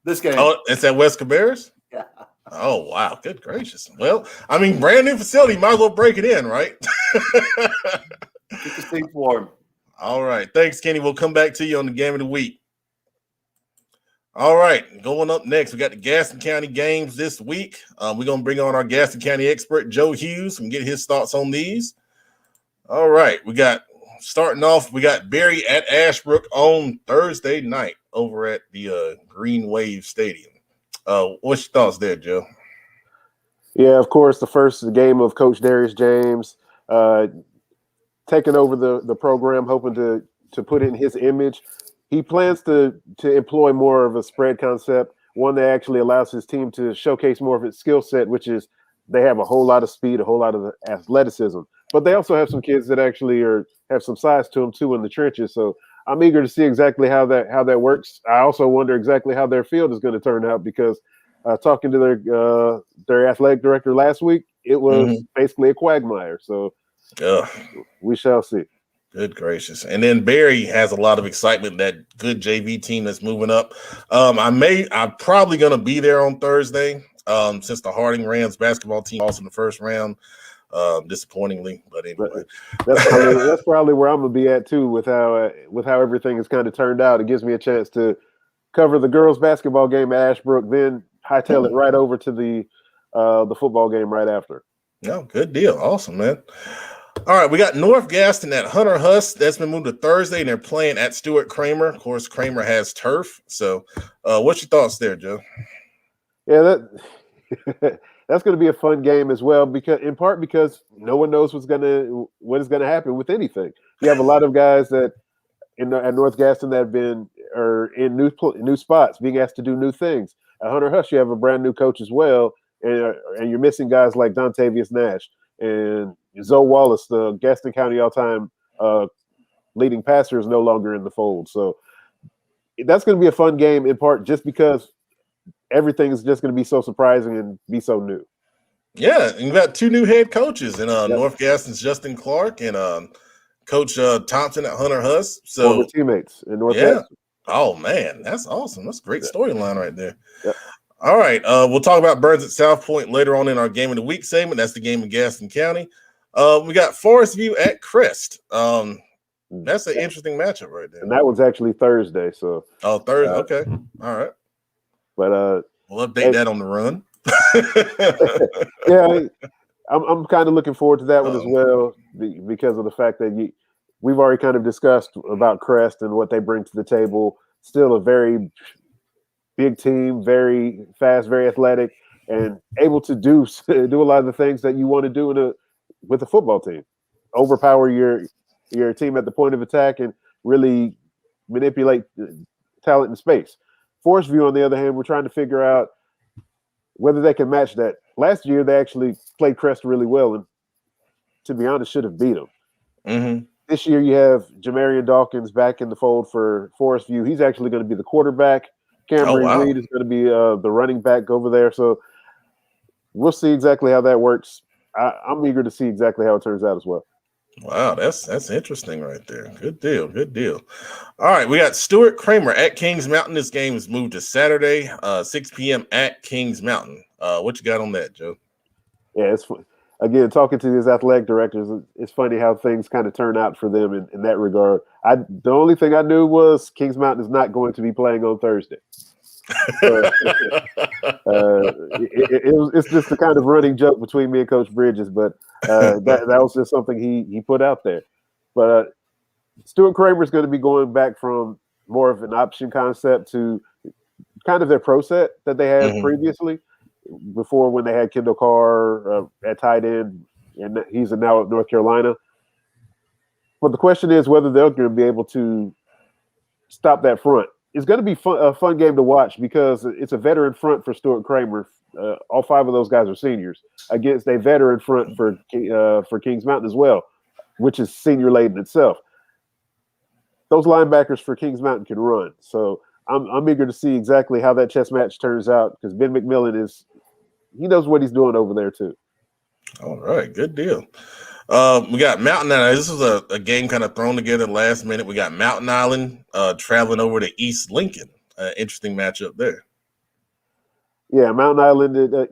This game. Oh, it's at West Cabarrus? Yeah. Oh, wow. Good gracious. Well, I mean, brand new facility. Might as well break it in, right? Get the seats warm. All right. Thanks, Kenny. We'll come back to you on the Game of the Week. All right, going up next, we got the Gaston County games this week. We're going to bring on our Gaston County expert, Joe Hughes, and get his thoughts on these. All right, starting off, we got Berry at Ashbrook on Thursday night over at the Green Wave Stadium. What's your thoughts there, Joe? Yeah, of course, the first game of Coach Darius James taking over the program, hoping to put in his image. He plans to employ more of a spread concept, one that actually allows his team to showcase more of its skill set, which is they have a whole lot of speed, a whole lot of athleticism. But they also have some kids that actually have some size to them too in the trenches. So I'm eager to see exactly how that works. I also wonder exactly how their field is going to turn out because talking to their athletic director last week, it was basically a quagmire. So we shall see. Good gracious. And then Barry has a lot of excitement, that good JV team that's moving up. I'm probably going to be there on Thursday since the Harding Rams basketball team also in the first round, disappointingly. But anyway. That's probably where I'm going to be at too with how everything has kind of turned out. It gives me a chance to cover the girls basketball game at Ashbrook, then hightail it right over to the football game right after. No, good deal. Awesome, man. All right, we got North Gaston at Hunter Huss. That's been moved to Thursday, and they're playing at Stuart Kramer. Of course, Kramer has turf. So what's your thoughts there, Joe? Yeah, that's going to be a fun game as well, because no one knows what is going to happen with anything. You have a lot of guys that at North Gaston that have been in new spots, being asked to do new things. At Hunter Huss, you have a brand new coach as well, and you're missing guys like Dontavius Nash and Zoe Wallace, the Gaston County all-time leading passer, is no longer in the fold. So that's going to be a fun game, in part just because everything is just going to be so surprising and be so new. Yeah, and you got two new head coaches in North Gaston's Justin Clark and Coach Thompson at Hunter Huss. So former teammates in North Gaston. Oh man, that's awesome. That's a great storyline right there. Yep. All right, we'll talk about Burns at South Point later on in our Game of the Week segment. That's the game of Gaston County. We got Forest View at Crest. That's an interesting matchup right there. And that was actually Thursday. So Thursday. Okay. All right. But we'll update that on the run. Yeah, I'm kind of looking forward to that one as well because of the fact that we've already kind of discussed about Crest and what they bring to the table. Still a very big team, very fast, very athletic, and able to do a lot of the things that you want to do with a football team. Overpower your team at the point of attack and really manipulate talent in space. Forest View, on the other hand, we're trying to figure out whether they can match that. Last year, they actually played Crest really well, and to be honest, should have beat them. Mm-hmm. This year, you have Jamarian Dawkins back in the fold for Forest View. He's actually going to be the quarterback. Cameron Reed is going to be the running back over there. So we'll see exactly how that works. I'm eager to see exactly how it turns out as well. Wow, that's interesting right there. Good deal. Good deal. All right, we got Stuart Kramer at Kings Mountain. This game is moved to Saturday, 6 p.m. at Kings Mountain. What you got on that, Joe? Yeah, it's fun. Again, talking to these athletic directors, it's funny how things kind of turn out for them in that regard. The only thing I knew was Kings Mountain is not going to be playing on Thursday. It's just a kind of running joke between me and Coach Bridges, but that was just something he put out there. But Stuart Kramer is going to be going back from more of an option concept to kind of their pro set that they had previously, before when they had Kendall Carr at tight end, and he's now at North Carolina. But the question is whether they're going to be able to stop that front. It's going to be a fun game to watch because it's a veteran front for Stuart Kramer. All 5 of those guys are seniors against a veteran front for Kings Mountain as well, which is senior laden itself. Those linebackers for Kings Mountain can run, so I'm eager to see exactly how that chess match turns out because Ben McMillan he knows what he's doing over there too. All right, good deal. We got Mountain Island. This was a game kind of thrown together last minute. We got Mountain Island traveling over to East Lincoln. Interesting matchup there. Yeah, Mountain Island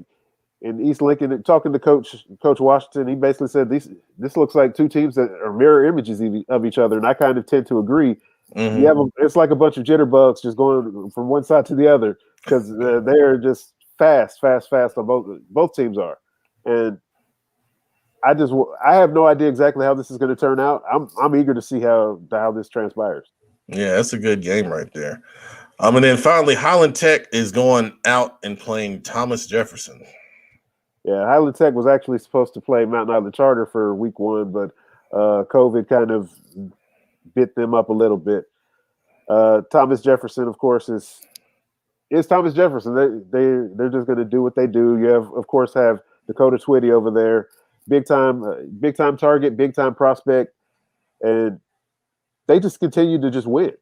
in East Lincoln. Talking to Coach Washington, he basically said this looks like 2 teams that are mirror images of each other, and I kind of tend to agree. Mm-hmm. It's like a bunch of jitterbugs just going from one side to the other because they're just fast. Both teams are, and I have no idea exactly how this is going to turn out. I'm eager to see how this transpires. Yeah, that's a good game right there. And then finally, Highland Tech is going out and playing Thomas Jefferson. Yeah, Highland Tech was actually supposed to play Mountain Island Charter for week 1, but COVID kind of bit them up a little bit. Thomas Jefferson, of course, is Thomas Jefferson. They're just going to do what they do. You of course have Dakota Twitty over there, big time target, big time prospect, and they just continue to just win.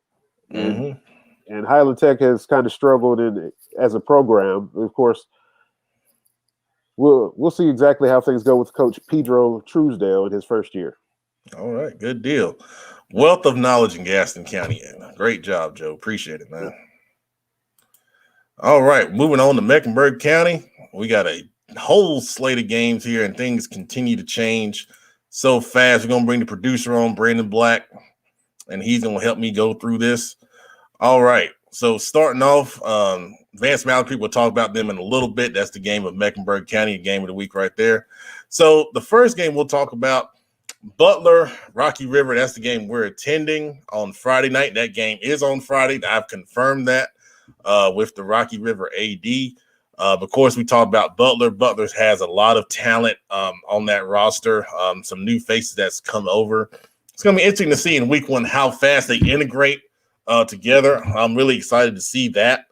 Mm-hmm. And Highland Tech has kind of struggled as a program. Of course, we'll see exactly how things go with Coach Pedro Truesdale in his first year. All right, good deal. Wealth of knowledge in Gaston County. Great job, Joe. Appreciate it, man. All right, moving on to Mecklenburg County. We got a whole slate of games here, and things continue to change so fast. We're going to bring the producer on, Brandon Black, and he's going to help me go through this. All right, so starting off, Advanced Mountain Creek, we'll talk about them in a little bit. That's the game of Mecklenburg County, game of the week right there. So the first game we'll talk about, Butler, Rocky River. That's the game we're attending on Friday night. That game is on Friday. I've confirmed that with the Rocky River AD. Of course, we talked about Butler. Butler has a lot of talent on that roster, some new faces that's come over. It's going to be interesting to see in week 1 how fast they integrate together. I'm really excited to see that.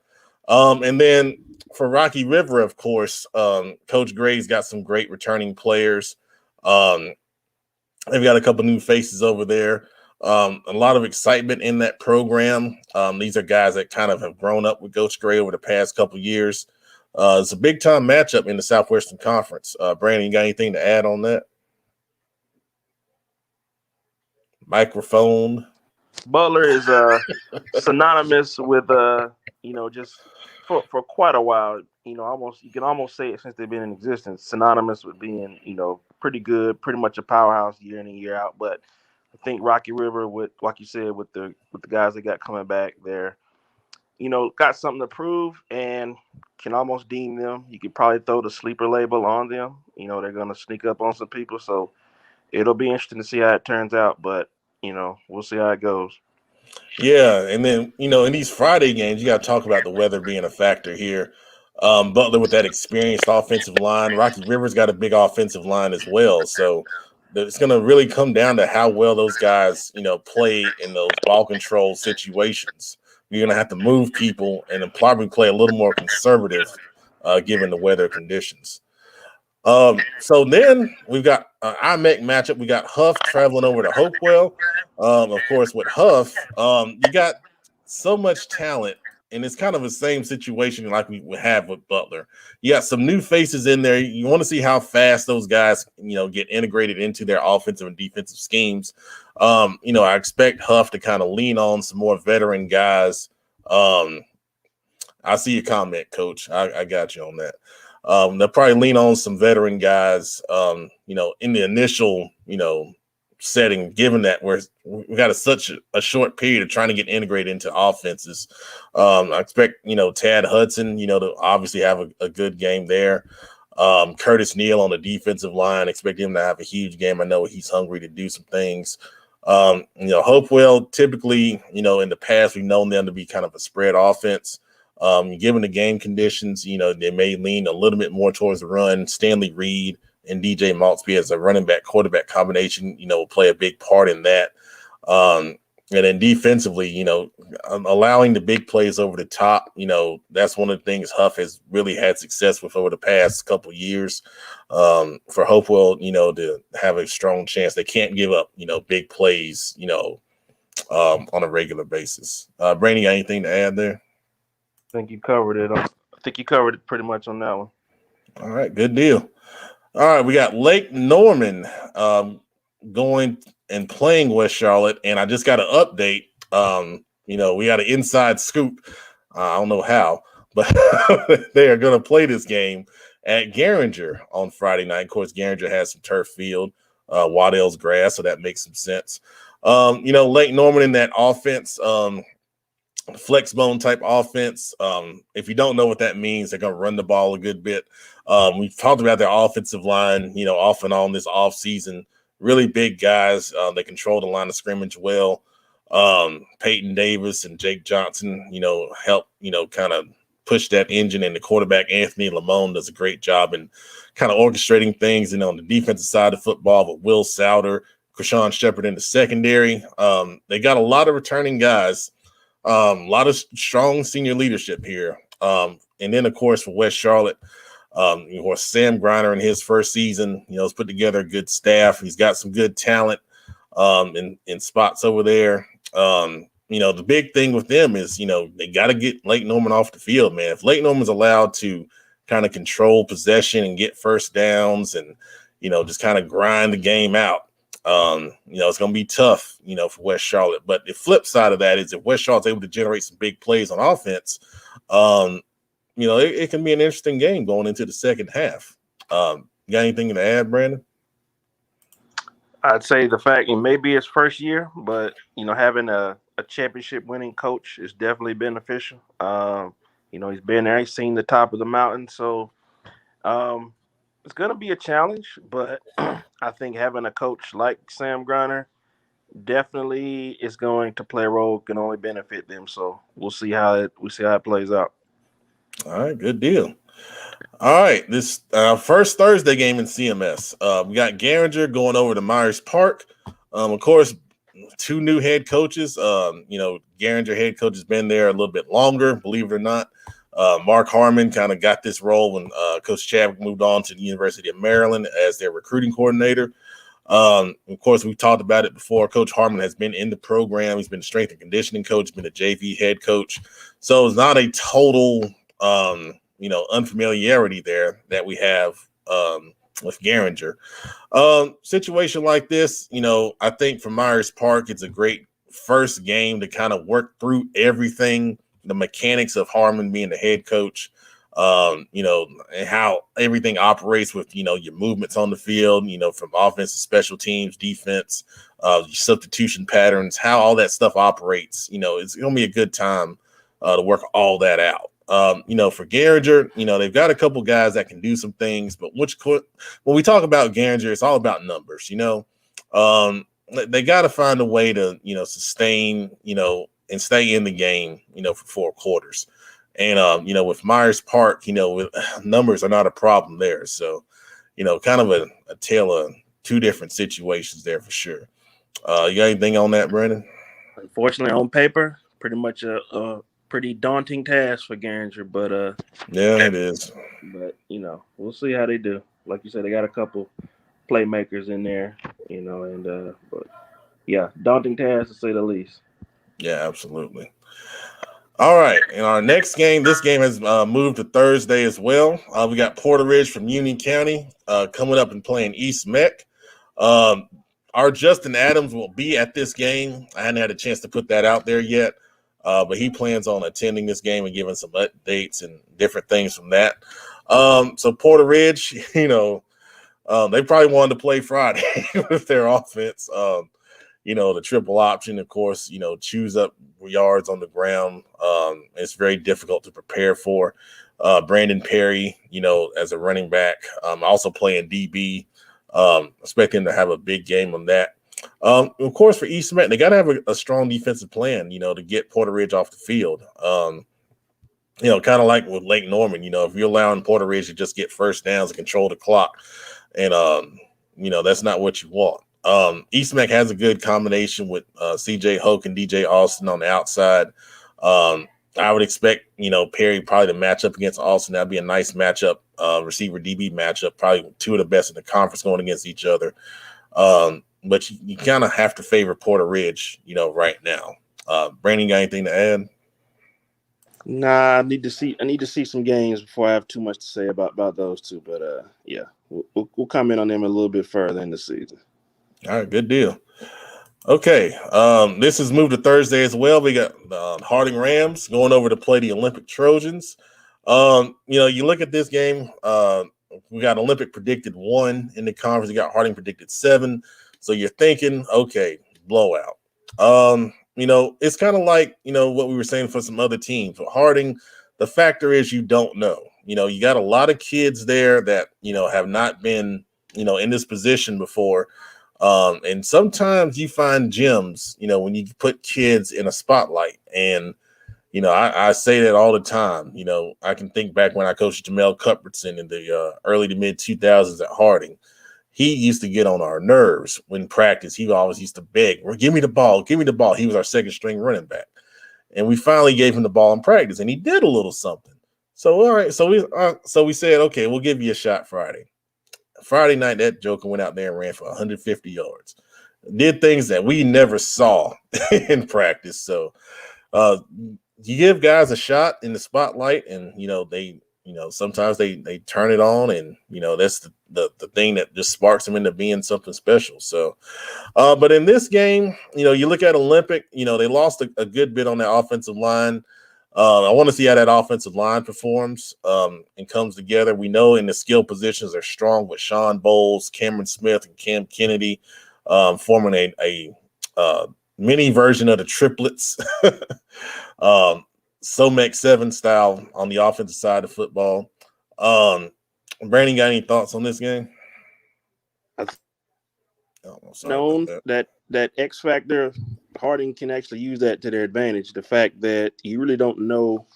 And then for Rocky River, of course, Coach Gray's got some great returning players. They've got a couple new faces over there. A lot of excitement in that program. These are guys that kind of have grown up with Coach Gray over the past couple years. It's a big-time matchup in the Southwestern Conference. Brandon, you got anything to add on that? Microphone. Butler is synonymous with just for quite a while. you can almost say it since they've been in existence, synonymous with being, pretty good, pretty much a powerhouse year in and year out. But I think Rocky River, with like you said, with the guys they got coming back there, got something to prove and can almost deem them. You could probably throw the sleeper label on them. They're gonna sneak up on some people, so it'll be interesting to see how it turns out. But we'll see how it goes. Yeah, and then in these Friday games, you got to talk about the weather being a factor here. Butler with that experienced offensive line, Rocky River's got a big offensive line as well. So it's going to really come down to how well those guys, play in those ball control situations. You're going to have to move people and then probably play a little more conservative, given the weather conditions. So then we've got IMEC matchup. We got Huff traveling over to Hopewell. Of course, with Huff, you got so much talent, and it's kind of the same situation like we have with Butler. You got some new faces in there. You want to see how fast those guys, get integrated into their offensive and defensive schemes. I expect Huff to kind of lean on some more veteran guys. I see your comment, Coach. I got you on that. They'll probably lean on some veteran guys, in the initial, setting, given that we got such a short period of trying to get integrated into offenses. I expect, Tad Hudson, to obviously have a good game there. Curtis Neal on the defensive line, expect him to have a huge game. I know he's hungry to do some things. Hopewell, typically, in the past, we've known them to be kind of a spread offense. Given the game conditions, they may lean a little bit more towards the run. Stanley Reed and DJ Maltzby as a running back quarterback combination, will play a big part in that. And then defensively, allowing the big plays over the top, that's one of the things Huff has really had success with over the past couple of years. For Hopewell, to have a strong chance, they can't give up, big plays, on a regular basis. Brady, got anything to add there? I think you covered it. I think you covered it pretty much on that one. All right, good deal. All right, we got Lake Norman going and playing West Charlotte, and I just got an update. We got an inside scoop. I don't know how, but they are going to play this game at Garinger on Friday night. Of course, Garinger has some turf field, Waddell's grass, so that makes some sense. Lake Norman in that offense, flex bone type offense. If you don't know what that means, they're going to run the ball a good bit. We've talked about their offensive line, off and on this off season. Really big guys. They control the line of scrimmage well. Peyton Davis and Jake Johnson, help, kind of push that engine. And the quarterback, Anthony Lamone, does a great job in kind of orchestrating things. And on the defensive side of football, with Will Souter, Krishawn Shepard in the secondary. They got a lot of returning guys. A lot of strong senior leadership here. And then, of course, for West Charlotte, Sam Griner in his first season, has put together a good staff. He's got some good talent in spots over there. The big thing with them is, they got to get Lake Norman off the field, man. If Lake Norman's allowed to kind of control possession and get first downs and, just kind of grind the game out, it's going to be tough, for West Charlotte. But the flip side of that is if West Charlotte's able to generate some big plays on offense, it can be an interesting game going into the second half. You got anything to add, Brandon? I'd say the fact it may be his first year, but, having a championship winning coach is definitely beneficial. He's been there, he's seen the top of the mountain. So it's going to be a challenge, but I think having a coach like Sam Griner definitely is going to play a role, can only benefit them. So we'll see how it plays out. All right, good deal. All right, this first Thursday game in CMS. We got Garinger going over to Myers Park. Of course, two new head coaches. Garinger head coach has been there a little bit longer, believe it or not. Mark Harmon kind of got this role when Coach Chadwick moved on to the University of Maryland as their recruiting coordinator. Of course, we've talked about it before. Coach Harmon has been in the program. He's been a strength and conditioning coach, been a JV head coach. So it's not a total, unfamiliarity there that we have with Garinger. Situation like this, I think for Myers Park, it's a great first game to kind of work through everything, the mechanics of Harmon being the head coach. and how everything operates with, your movements on the field, from offense to special teams, defense, your substitution patterns, how all that stuff operates. It's going to be a good time to work all that out. For Garinger, they've got a couple guys that can do some things, but when we talk about Garinger, it's all about numbers. They got to find a way to, sustain, and stay in the game, for 4 quarters. And, with Myers Park, with numbers are not a problem there. So, kind of a tale of 2 different situations there for sure. You got anything on that, Brandon? Unfortunately, on paper, pretty much a pretty daunting task for Garinger, but yeah, it is. But we'll see how they do. Like you said, they got a couple playmakers in there, but yeah, daunting task to say the least. Yeah, absolutely. All right, in our next game, this game has moved to Thursday as well. We got Porter Ridge from Union County coming up and playing East Meck. Our Justin Adams will be at this game. I hadn't had a chance to put that out there yet, but he plans on attending this game and giving some updates and different things from that. So Porter Ridge, they probably wanted to play Friday with their offense. The triple option, of course, chews up yards on the ground. It's very difficult to prepare for. Brandon Perry, as a running back, also playing DB. Expect him to have a big game on that. Of course, for East Met, they got to have a strong defensive plan, to get Porter Ridge off the field. Kind of like with Lake Norman, if you're allowing Porter Ridge to just get first downs and control the clock, and, that's not what you want. East Meck has a good combination with CJ Hoke and DJ Austin on the outside. I would expect, Perry probably to match up against Austin. That'd be a nice matchup, receiver DB matchup, probably 2 of the best in the conference going against each other. But you kind of have to favor Porter Ridge, right now. Brandon, got anything to add? Nah, I need to see some games before I have too much to say about those 2. But yeah, we'll comment on them a little bit further in the season. All right, good deal. Okay, this has moved to Thursday as well. We got the Harding Rams going over to play the Olympic Trojans. You look at this game, we got Olympic predicted 1 in the conference. You got Harding predicted 7. So you're thinking, okay, blowout. It's kind of like, what we were saying for some other teams. For Harding, the factor is you don't know. You got a lot of kids there that, have not been, in this position before. And sometimes you find gems, when you put kids in a spotlight. And, I say that all the time. I can think back when I coached Jamel Cuthbertson in the early to mid 2000s at Harding. He used to get on our nerves when practice. He always used to beg, give me the ball, give me the ball. He was our second string running back. And we finally gave him the ball in practice, and he did a little something. So, all right. So we said, okay, we'll give you a shot Friday. Friday night, that joker went out there and ran for 150 yards. Did things that we never saw in practice. So you give guys a shot in the spotlight, and, they sometimes they turn it on, and, that's the thing that just sparks them into being something special. So, but in this game, you look at Olympic, they lost a good bit on that offensive line. I want to see how that offensive line performs and comes together. We know in the skill positions they're strong with Sean Bowles, Cameron Smith, and Cam Kennedy, forming a mini version of the triplets, SOMEC 7 style on the offensive side of football. Brandon, got any thoughts on this game? Known that X factor, Harding can actually use that to their advantage. The fact that you really don't know,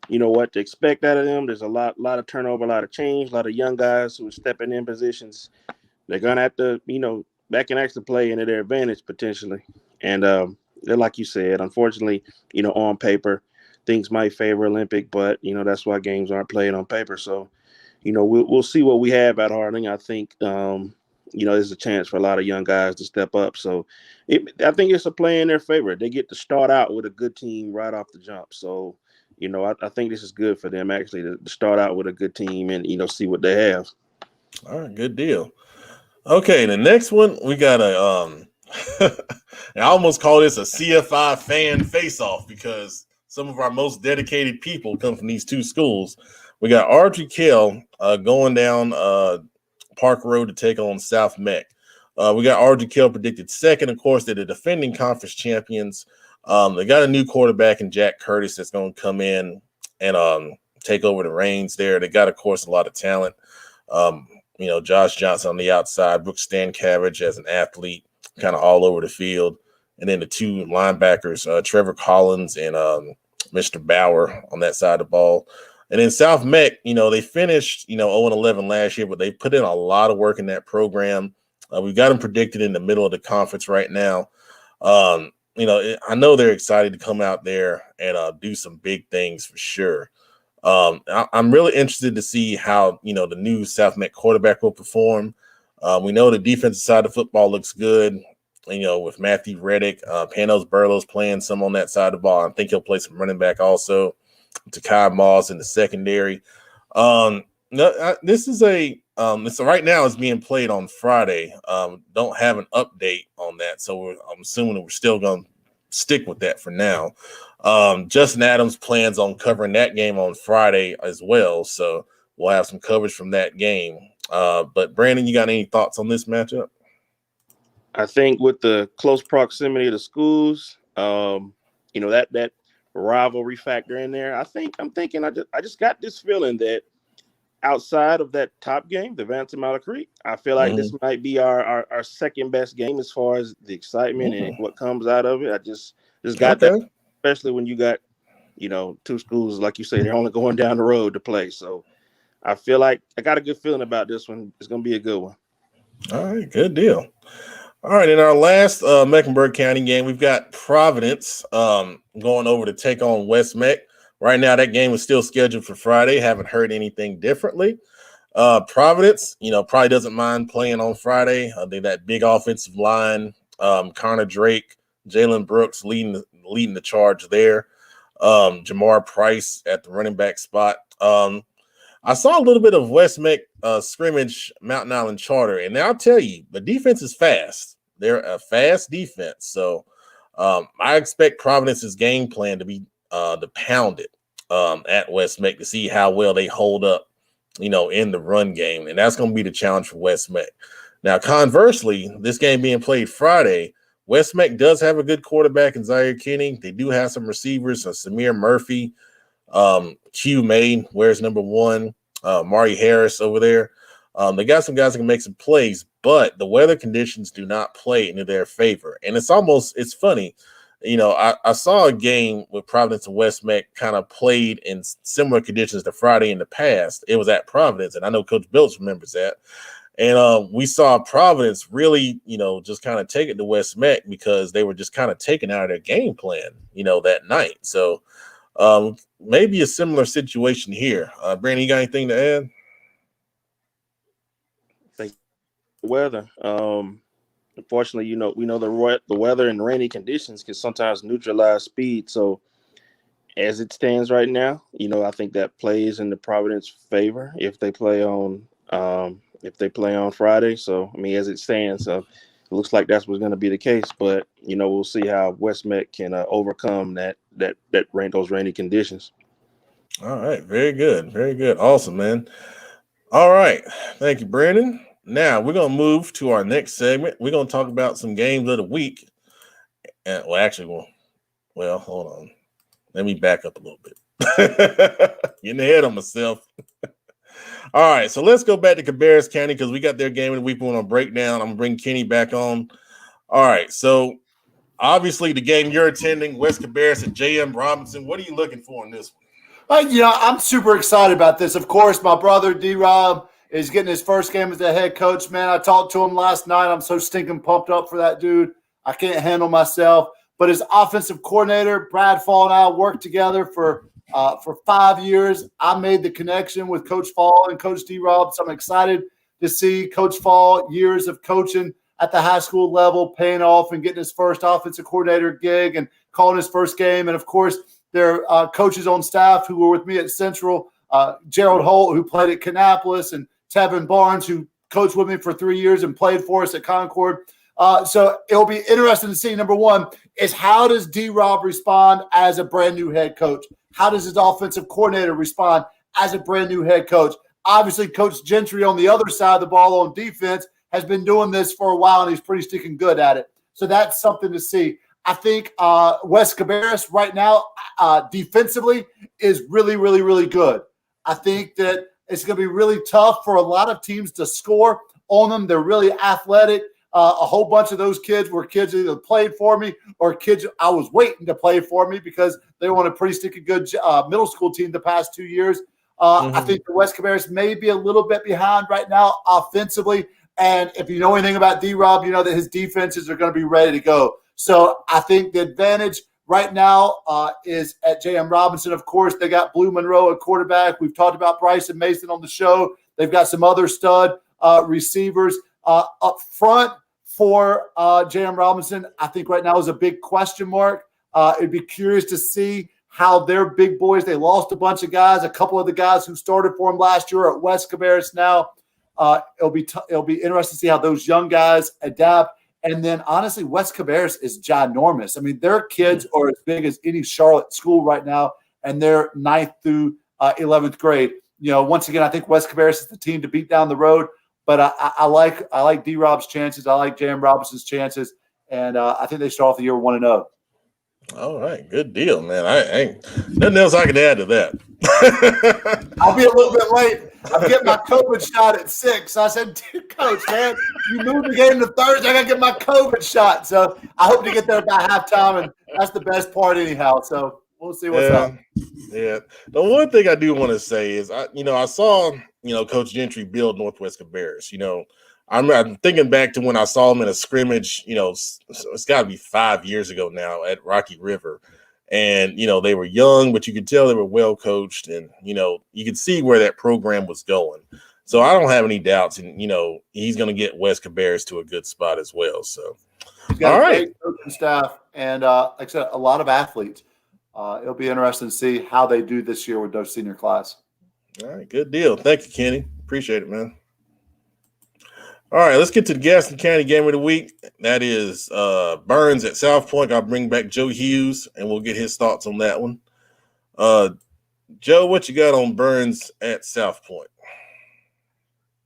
what to expect out of them. There's a lot of turnover, a lot of change, a lot of young guys who are stepping in positions. They're gonna have to, that can actually play into their advantage potentially. And they're like you said, unfortunately, on paper, things might favor Olympic, but that's why games aren't played on paper. So, we'll see what we have at Harding. I think there's a chance for a lot of young guys to step up. So I think it's a play in their favor. They get to start out with a good team right off the jump. So, I think this is good for them actually to start out with a good team and, see what they have. All right, good deal. Okay, the next one, we got I almost call this a CFI fan face-off because some of our most dedicated people come from these 2 schools. We got RGK going down Park Road to take on South Meck. We got RGK predicted second. Of course, they're the defending conference champions. They got a new quarterback in Jack Curtis that's going to come in and take over the reins there. They got, of course, a lot of talent. Josh Johnson on the outside, Brooks Stancavage as an athlete, kind of all over the field. And then the two linebackers, Trevor Collins and Mr. Bauer on that side of the ball. And then South Meck, they finished, 0-11 last year, but they put in a lot of work in that program. We've got them predicted in the middle of the conference right now. I know they're excited to come out there and do some big things for sure. I'm really interested to see how, the new South Meck quarterback will perform. We know the defensive side of football looks good, with Matthew Reddick, Panos Burlow's playing some on that side of the ball. I think he'll play some running back also. Takai Moss in the secondary. This is right now it's being played on Friday. Don't have an update on that, so I'm assuming that we're still going to stick with that for now. Justin Adams plans on covering that game on Friday as well, so we'll have some coverage from that game. But Brandon, you got any thoughts on this matchup? I think with the close proximity of the schools, that rivalry factor in there. I just got this feeling that outside of that top game, the Vance and Miller Creek, I feel like this might be our second best game as far as the excitement and what comes out of it. I just got that, especially when you got, two schools, like you say, they're only going down the road to play. So I feel like I got a good feeling about this one. It's going to be a good one. All right, good deal. All right, in our last Mecklenburg County game, we've got Providence going over to take on West Meck. Right now, that game is still scheduled for Friday. Haven't heard anything differently. Providence, probably doesn't mind playing on Friday. They that big offensive line, Connor Drake, Jalen Brooks leading the charge there. Jamar Price at the running back spot. I saw a little bit of West Meck scrimmage, Mountain Island Charter, and I'll tell you, the defense is fast. They're a fast defense, so I expect Providence's game plan to be to pound it at West Meck to see how well they hold up, in the run game, and that's going to be the challenge for West Meck. Now, conversely, this game being played Friday, West Meck does have a good quarterback in Zaire Kenny. They do have some receivers, Samir Murphy, Q May, where's number 1, Mari Harris over there. They got some guys that can make some plays, but the weather conditions do not play into their favor. And it's funny. I saw a game with Providence and West Meck kind of played in similar conditions to Friday in the past. It was at Providence, and I know Coach Bills remembers that. And we saw Providence really, just kind of take it to West Meck because they were just kind of taken out of their game plan, that night. So maybe a similar situation here. Brandon, you got anything to add? Weather. Unfortunately, we know the weather and rainy conditions can sometimes neutralize speed. So as it stands right now, I think that plays in the Providence favor if they play on Friday. So as it stands, it looks like that's what's going to be the case. But we'll see how West Meck can overcome those rainy conditions. All right, very good, awesome, man. All right, thank you, Brandon. Now we're going to move to our next segment. We're going to talk about some games of the week. Hold on. Let me back up a little bit. Getting ahead of myself. All right, so let's go back to Cabarrus County because we got their game of the week. We want to break down. I'm going to bring Kenny back on. All right, so obviously the game you're attending, West Cabarrus at J.M. Robinson. What are you looking for in this one? I'm super excited about this. Of course, my brother D-Rob is getting his first game as a head coach, man. I talked to him last night. I'm so stinking pumped up for that dude. I can't handle myself. But his offensive coordinator, Brad Fall, and I worked together for 5 years. I made the connection with Coach Fall and Coach D-Rob, so I'm excited to see Coach Fall, years of coaching at the high school level, paying off and getting his first offensive coordinator gig and calling his first game. And, of course, there are coaches on staff who were with me at Central, Gerald Holt, who played at Kannapolis, and Tevin Barnes, who coached with me for 3 years and played for us at Concord. So it'll be interesting to see, number one, is how does D-Rob respond as a brand new head coach? How does his offensive coordinator respond as a brand new head coach. Obviously, Coach Gentry on the other side of the ball on defense has been doing this for a while, and he's pretty stinking good at it. So that's something to see. I think Wes Cabarrus right now defensively is really, really, really good. I think that it's going to be really tough for a lot of teams to score on them. They're really athletic. A whole bunch of those kids were kids that either played for me or kids I was waiting to play for me because they were on a pretty stinking good middle school team the past 2 years. I think the Wes Cabarrus may be a little bit behind right now offensively. And if you know anything about D-Rob, you know that his defenses are going to be ready to go. So I think the advantage right now is at J.M. Robinson. Of course, they got Blue Monroe at quarterback. We've talked about Bryson Mason on the show. They've got some other stud receivers up front for J.M. Robinson. I think right now is a big question mark. It'd be curious to see how their big boys, they lost a bunch of guys. A couple of the guys who started for them last year are at Wes Cabarrus now. It'll be interesting to see how those young guys adapt. And then, honestly, Wes Cabarrus is ginormous. I mean, their kids are as big as any Charlotte school right now, and they're 9th through 11th grade. You know, once again, I think Wes Cabarrus is the team to beat down the road. But I like D-Rob's chances. I like J.M. Robinson's chances. And I think they start off the year 1-0. All right, good deal, man. I ain't nothing else I can add to that. I'll be a little bit late. I'm getting my COVID shot at 6. I said, Coach, man, you moved the game to Thursday. I got to get my COVID shot. So I hope to get there by halftime, and that's the best part anyhow. So we'll see what's up. Yeah. The one thing I do want to say is, I saw, Coach Gentry build Northwest Cabarrus. I'm thinking back to when I saw him in a scrimmage, it's got to be 5 years ago now at Rocky River. And, they were young, but you could tell they were well coached. And, you could see where that program was going. So I don't have any doubts. And, he's going to get Wes Cabarrus to a good spot as well. So, he's got a great coaching staff and, like I said, a lot of athletes. It'll be interesting to see how they do this year with their senior class. All right. Good deal. Thank you, Kenny. Appreciate it, man. All right, let's get to the Gaston County Game of the Week. That is Burns at South Point. I'll bring back Joe Hughes, and we'll get his thoughts on that one. Joe, what you got on Burns at South Point?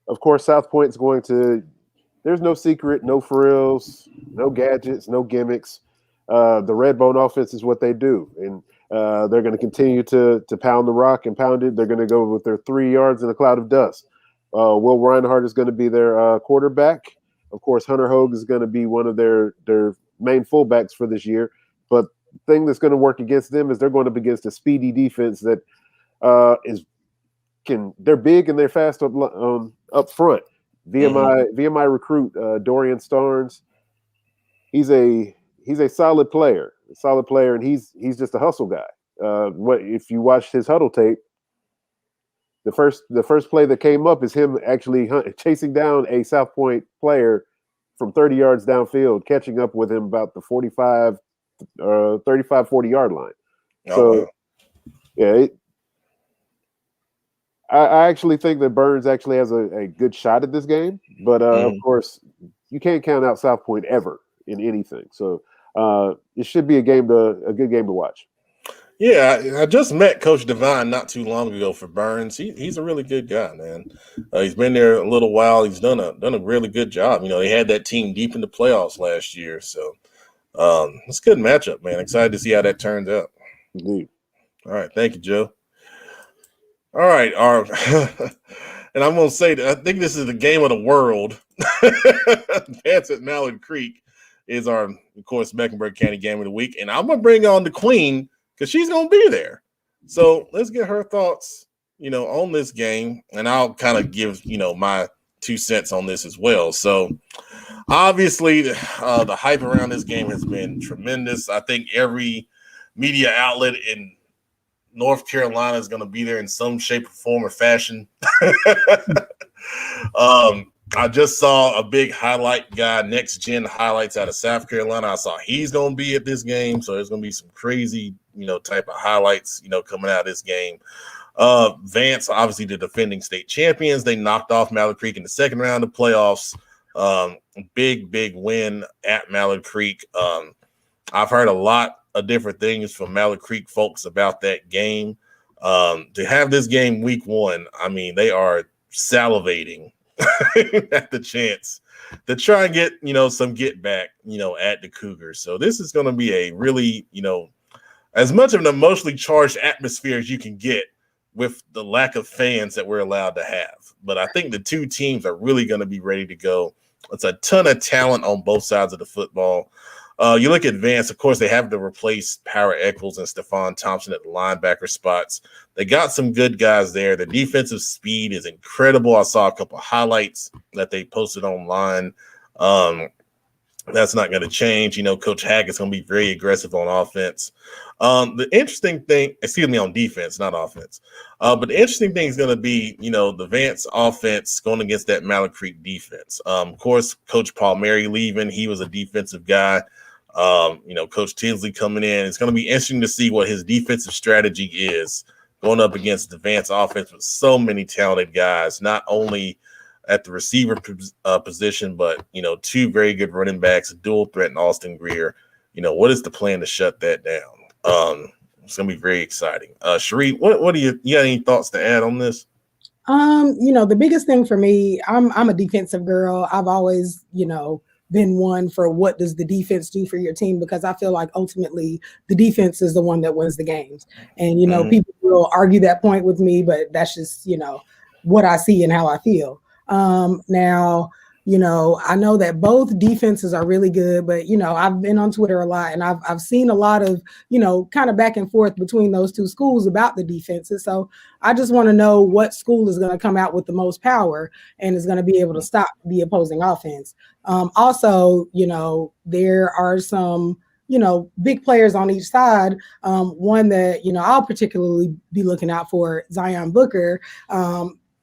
Of course, South Point's going to – there's no secret, no frills, no gadgets, no gimmicks. The Redbone offense is what they do, and they're going to continue to pound the rock and pound it. They're going to go with their 3 yards in a cloud of dust. Will Reinhardt is going to be their quarterback. Of course, Hunter Hogue is going to be one of their main fullbacks for this year. But the thing that's going to work against them is they're going up against a speedy defense that they're big and they're fast up front. VMI recruit Dorian Starnes. He's a solid player, and he's just a hustle guy. If you watch his huddle tape, the first play that came up is him actually chasing down a South Point player from 30 yards downfield, catching up with him about the 35, 40-yard line. So, yeah, I actually think that Burns actually has a good shot at this game. But, of course, you can't count out South Point ever in anything. So it should be a good game to watch. Yeah, I just met Coach Devine not too long ago for Burns. He's a really good guy, man. He's been there a little while. He's done a really good job. They had that team deep in the playoffs last year. So it's a good matchup, man. Excited to see how that turns out. Indeed. All right. Thank you, Joe. All right. And I'm going to say that I think this is the game of the world. Vance at Mallard Creek is our, of course, Mecklenburg County Game of the Week. And I'm going to bring on the Queen, because she's going to be there. So let's get her thoughts, on this game. And I'll kind of give, my 2 cents on this as well. So obviously the hype around this game has been tremendous. I think every media outlet in North Carolina is going to be there in some shape or form or fashion. I just saw a big highlight guy, Next Gen Highlights out of South Carolina. I saw he's going to be at this game. So there's going to be some crazy, type of highlights, coming out of this game. Vance, obviously the defending state champions. They knocked off Mallard Creek in the second round of playoffs. Big win at Mallard Creek. I've heard a lot of different things from Mallard Creek folks about that game. To have this game week 1, I mean, they are salivating at the chance to try and get, some get back, at the Cougars. So this is going to be a really, as much of an emotionally charged atmosphere as you can get with the lack of fans that we're allowed to have. But I think the two teams are really going to be ready to go. It's a ton of talent on both sides of the football. You look at Vance, of course, they have to replace Power Echols and Stephon Thompson at the linebacker spots. They got some good guys there. The defensive speed is incredible. I saw a couple of highlights that they posted online. That's not going to change. Coach Hackett's going to be very aggressive on offense. The interesting thing, on defense, not offense. But the interesting thing is going to be, the Vance offense going against that Mallet Creek defense. Of course, Coach Palmieri leaving. He was a defensive guy. Coach Tinsley coming in. It's going to be interesting to see what his defensive strategy is going up against the Vance offense with so many talented guys, not only at the receiver position, but, two very good running backs, a dual threat in Austin Greer. What is the plan to shut that down? It's going to be very exciting. Cherie, what do you got any thoughts to add on this? The biggest thing for me, I'm a defensive girl. I've always, been one for what does the defense do for your team, because I feel like ultimately the defense is the one that wins the games. And, people will argue that point with me, but that's just, what I see and how I feel. Now, I know that both defenses are really good, but, I've been on Twitter a lot and I've seen a lot of, kind of back and forth between those two schools about the defenses. So I just want to know what school is going to come out with the most power and is going to be able to stop the opposing offense. Also, there are some, big players on each side. One that, I'll particularly be looking out for, Zion Booker.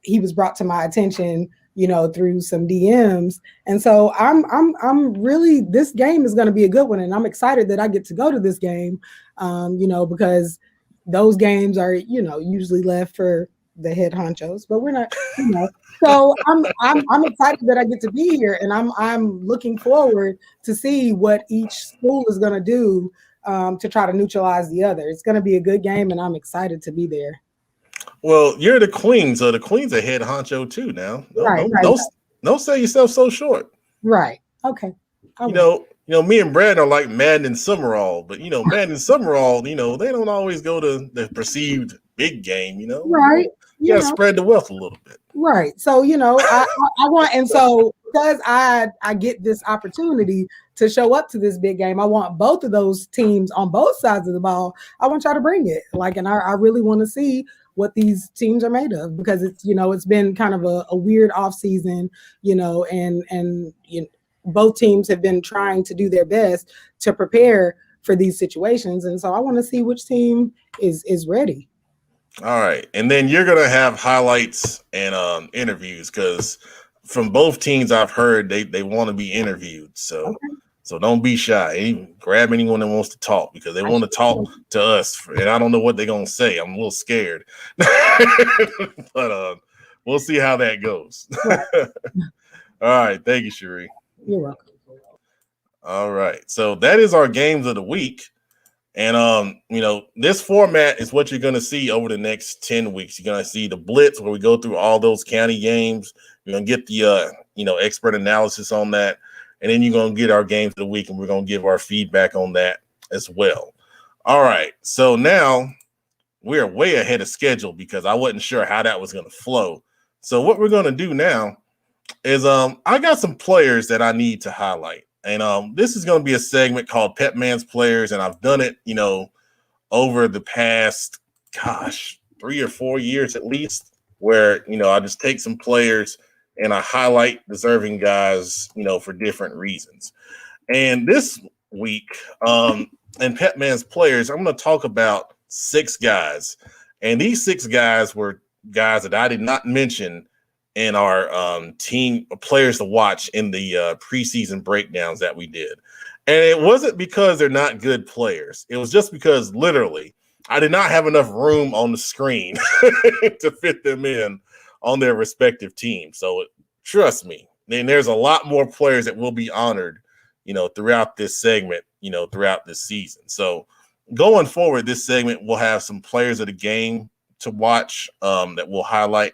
He was brought to my attention, through some DMs. And so I'm really, this game is going to be a good one. And I'm excited that I get to go to this game, because those games are, usually left for the head honchos, but we're not, so I'm excited that I get to be here, and I'm looking forward to see what each school is going to do to try to neutralize the other. It's going to be a good game, and I'm excited to be there. Well, you're the queen, so the queen's a head honcho too now. Right. Don't sell yourself so short. Right. Okay. Me and Brad are like Madden and Summerall, but Madden and Summerall, they don't always go to the perceived big game, Right. You gotta spread the wealth a little bit. Right. So, I want, and so because I get this opportunity to show up to this big game, I want both of those teams on both sides of the ball. I want y'all to bring it. And I really want to see what these teams are made of, because it's, it's been kind of a weird off season, and both teams have been trying to do their best to prepare for these situations. And so I want to see which team is ready. All right. And then you're going to have highlights and interviews, because from both teams I've heard they want to be interviewed. So okay. So don't be shy. Grab anyone that wants to talk, because they want to talk to us. And I don't know what they're going to say. I'm a little scared. But we'll see how that goes. Right. All right. Thank you, Cherie. You're welcome. All right. So that is our games of the week. And, this format is what you're going to see over the next 10 weeks. You're going to see the blitz, where we go through all those county games. You're going to get the, expert analysis on that. And then you're going to get our games of the week, and we're going to give our feedback on that as well. All right. So now we're way ahead of schedule, because I wasn't sure how that was going to flow. So what we're going to do now is I got some players that I need to highlight. And this is going to be a segment called Pep Man's Players. And I've done it, over the past, 3 or 4 years at least, where, I just take some players and I highlight deserving guys, for different reasons. And this week, in Pep Man's Players, I'm going to talk about 6 guys. And these 6 guys were guys that I did not mention in our team players to watch in the preseason breakdowns that we did. And it wasn't because they're not good players. It was just because literally I did not have enough room on the screen to fit them in on their respective teams. So trust me, then there's a lot more players that will be honored, throughout this segment, throughout this season. So going forward, this segment will have some players of the game to watch that we'll highlight.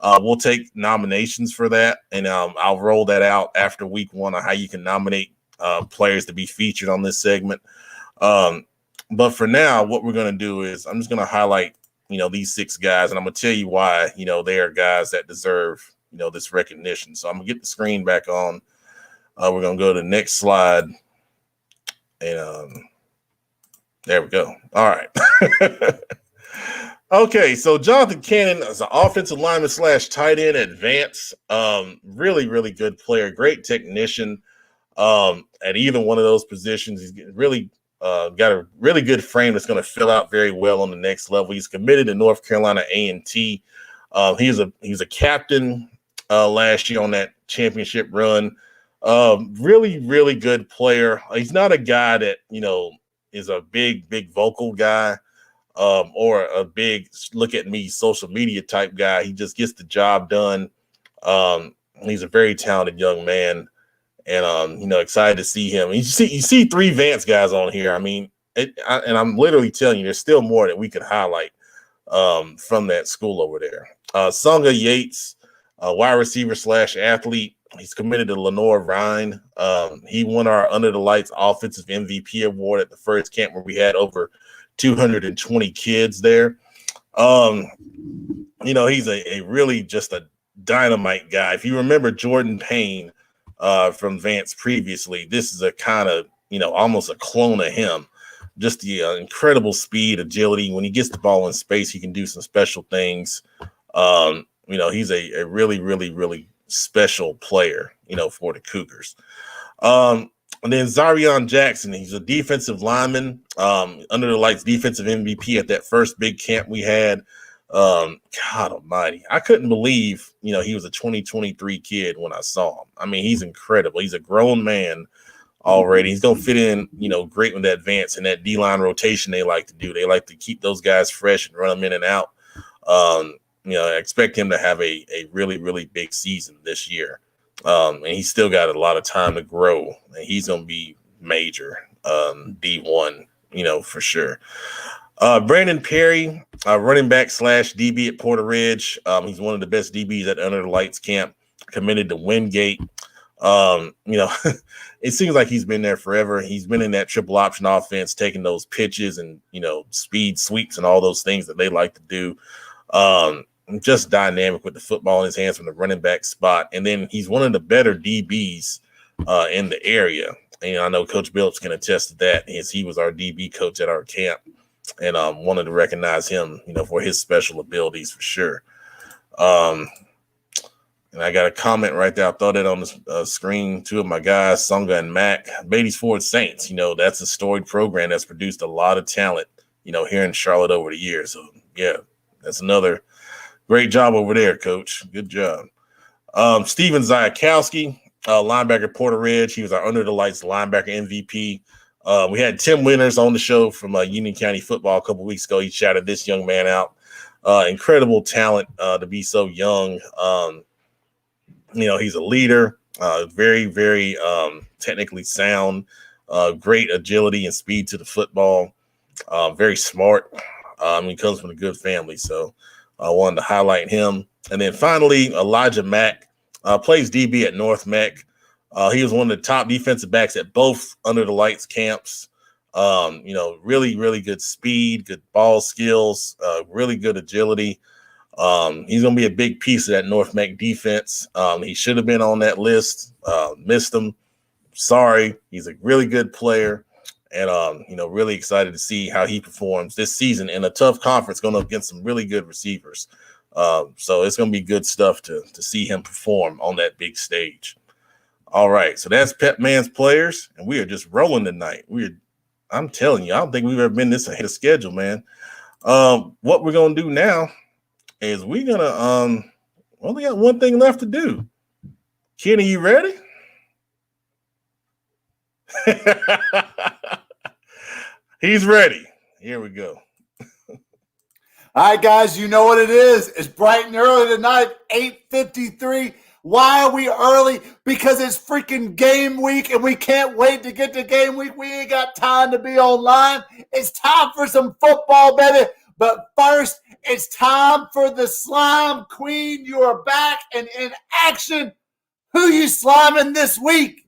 We'll take nominations for that, and I'll roll that out after week 1 on how you can nominate players to be featured on this segment. But for now, what we're going to do is I'm just going to highlight, these 6 guys, and I'm going to tell you why, they are guys that deserve, this recognition. So I'm going to get the screen back on. We're going to go to the next slide. And there we go. All right. Okay, so Jonathan Cannon is an offensive lineman / tight end at Vance. Really, really good player, great technician at either one of those positions. He's really got a really good frame that's going to fill out very well on the next level. He's committed to North Carolina A&T. He was a captain last year on that championship run. Really, really good player. He's not a guy that, is a big vocal guy. Or a big look at me social media type guy. He just gets the job done. He's a very talented young man, and excited to see him. You see 3 Vance guys on here. I mean, and I'm literally telling you, there's still more that we could highlight from that school over there. Songa Yates, wide receiver / athlete. He's committed to Lenore Rhine. He won our Under the Lights Offensive MVP award at the first camp where we had over 220 kids there. He's a really just a dynamite guy. If you remember Jordan Payne from Vance previously, this is a kind of, almost a clone of him. Just the incredible speed, agility. When he gets the ball in space, he can do some special things. He's a really, really, really special player, for the Cougars. And then Zarion Jackson, he's a defensive lineman, Under the Lights defensive MVP at that first big camp we had. God almighty. I couldn't believe, he was a 2023 kid when I saw him. I mean, he's incredible. He's a grown man already. He's going to fit in, great with that Vance and that D-line rotation they like to do. They like to keep those guys fresh and run them in and out. I expect him to have a really, really big season this year. And he's still got a lot of time to grow, and he's going to be major D1, for sure. Brandon Perry, running back / DB at Porter Ridge. He's one of the best DBs at Under the Lights camp, committed to Wingate. It seems like he's been there forever. He's been in that triple option offense, taking those pitches and, speed sweeps and all those things that they like to do. Just dynamic with the football in his hands from the running back spot. And then he's one of the better DBs in the area. And I know Coach Billups can attest to that, as he was our DB coach at our camp, and wanted to recognize him, for his special abilities for sure. And I got a comment right there. I throw that on the screen. 2 of my guys, Songa and Mac, Beatties Ford Saints. That's a storied program that's produced a lot of talent, here in Charlotte over the years. So, yeah, that's another great job over there, Coach. Good job. Steven Zayakowski, linebacker, Porter Ridge. He was our Under the Lights linebacker MVP. We had Tim Winters on the show from Union County football a couple weeks ago. He shouted this young man out. Incredible talent to be so young. He's a leader, very, very technically sound, great agility and speed to the football, very smart. He comes from a good family, so I wanted to highlight him. And then finally, Elijah Mack plays DB at North Mech. He was one of the top defensive backs at both Under the Lights camps. Really, really good speed, good ball skills, really good agility. He's going to be a big piece of that North Mech defense. He should have been on that list. Missed him. Sorry. He's a really good player. And, really excited to see how he performs this season in a tough conference going up against some really good receivers. So it's going to be good stuff to see him perform on that big stage. All right. So that's Pep Man's players, and we are just rolling tonight. I'm telling you, I don't think we've ever been this ahead of schedule, man. What we're going to do now is we're going to only got one thing left to do. Kenny, you ready? He's ready. Here we go. All right, guys, you know what it is. It's bright and early tonight, 8:53. Why are we early? Because it's freaking game week, and we can't wait to get to game week. We ain't got time to be online. It's time for some football, baby. But first, It's time for the Slime Queen. You are back and in action. Who you sliming this week?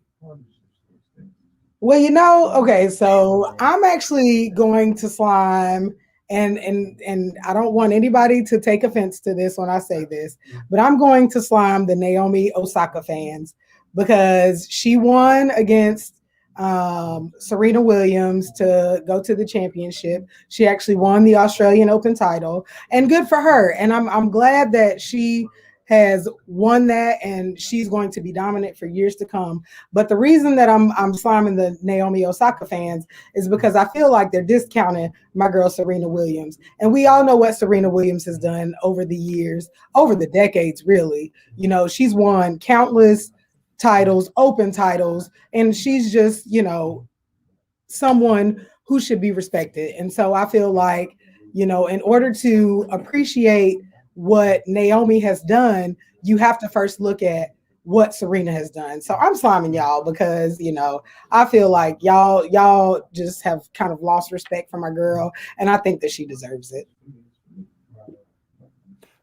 Well, okay, so I'm actually going to slime, and I don't want anybody to take offense to this when I say this, but I'm going to slime the Naomi Osaka fans because she won against Serena Williams to go to the championship. She actually won the Australian Open title, and good for her. And I'm glad that she has won that, and she's going to be dominant for years to come. But the reason that I'm sliming the Naomi Osaka fans is because I feel like they're discounting my girl Serena Williams. And we all know what Serena Williams has done over the years, over the decades, really. You know, she's won countless titles, open titles, and she's just, you know, someone who should be respected. And so I feel like, you know, in order to appreciate what Naomi has done, you have to first look at what Serena has done. So I'm sliming y'all because, you know, I feel like y'all just have kind of lost respect for my girl, and I think that she deserves it.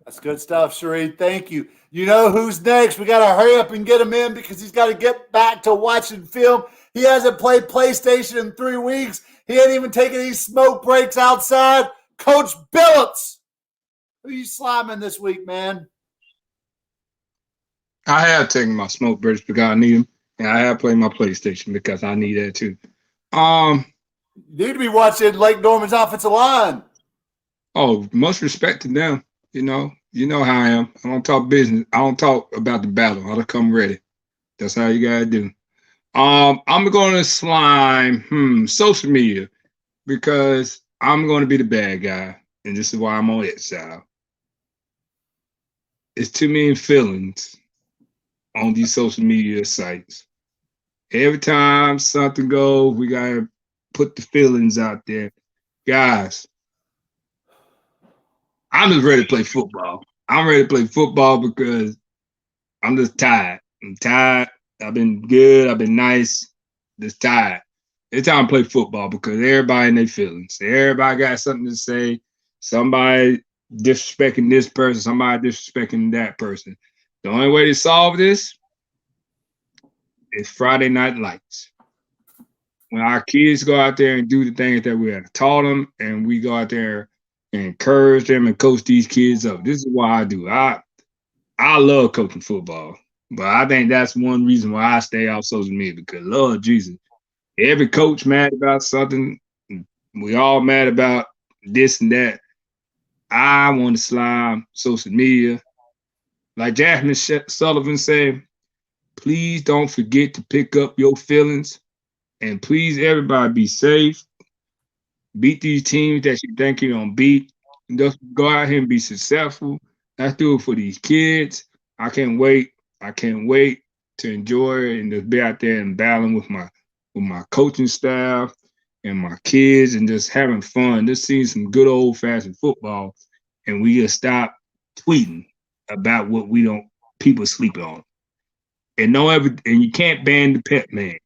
That's good stuff, Sheree. Thank you. You know who's next? We got to hurry up and get him in because he's got to get back to watching film. He hasn't played PlayStation in 3 weeks. He ain't even taking any smoke breaks outside. Coach Billups. Who you sliming this week, man? I have taken my smoke breaks because I need them, and I have played my PlayStation because I need that too. You need to be watching Lake Norman's offensive line. Oh, much respect to them. You know how I am. I don't talk business. I don't talk about the battle. I'll come ready. That's how you gotta do. I'm gonna slime social media because I'm gonna be the bad guy, and this is why I'm on it, side. It's too many feelings on these social media sites. Every time something goes, we gotta put the feelings out there. Guys, I'm just ready to play football. I'm ready to play football because I'm just tired. I'm tired. I've been good. I've been nice. Just tired. It's time to play football because everybody in their feelings. Everybody got something to say. Somebody disrespecting this person. Somebody disrespecting that person. The only way to solve this is Friday Night Lights. When our kids go out there and do the things that we have taught them, and we go out there and encourage them and coach these kids up. This is why I do. I love coaching football, but I think that's one reason why I stay off social media because, Lord Jesus, every coach mad about something. We all mad about this and that. I want to slime social media. Like Jasmine Sullivan said, please don't forget to pick up your feelings. And please, everybody, be safe. Beat these teams that you think you're going to beat. And just go out here and be successful. Let's do it for these kids. I can't wait. I can't wait to enjoy it and just be out there and battling with my coaching staff and my kids and just having fun. Just seeing some good old-fashioned football. And we just stop tweeting about what people sleep on. And you can't ban the pet man.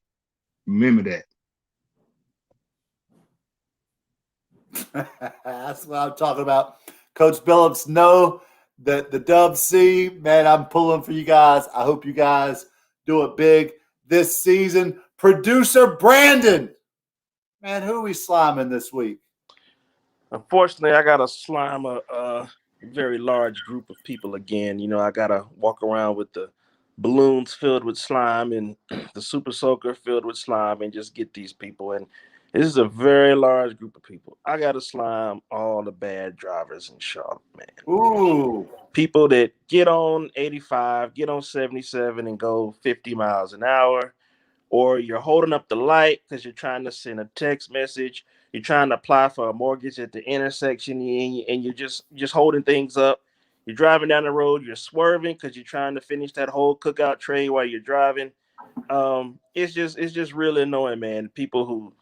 Remember that. That's what I'm talking about. Coach Billups, know that the Dub C, man, I'm pulling for you guys. I hope you guys do it big this season. Producer Brandon, man, who are we sliming this week? Unfortunately, I got to slime a very large group of people again. You know, I got to walk around with the balloons filled with slime and the super soaker filled with slime and just get these people. And this is a very large group of people. I got to slime all the bad drivers in Charlotte, man. Ooh. People that get on 85, get on 77 and go 50 miles an hour. Or you're holding up the light because you're trying to send a text message. You're trying to apply for a mortgage at the intersection and you're just holding things up. You're driving down the road. You're swerving because you're trying to finish that whole cookout tray while you're driving. It's just really annoying, man. People who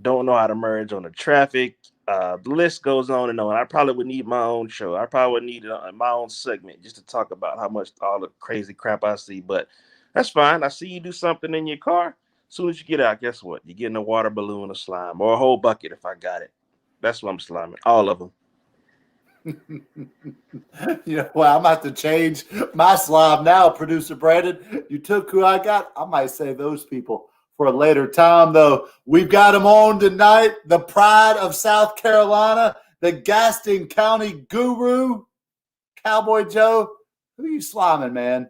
don't know how to merge on the traffic. The list goes on and on. I probably would need my own show. I probably would need my own segment just to talk about how much all the crazy crap I see. But that's fine. I see you do something in your car. As soon as you get out, guess what? You're getting a water balloon of slime or a whole bucket if I got it. That's what I'm sliming. All of them. You know, well, I'm about to change my slime now, producer Brandon. You took who I got. I might save those people for a later time, though. We've got him on tonight, the pride of South Carolina, the Gaston County guru, Cowboy Joe. Who you sliming, man?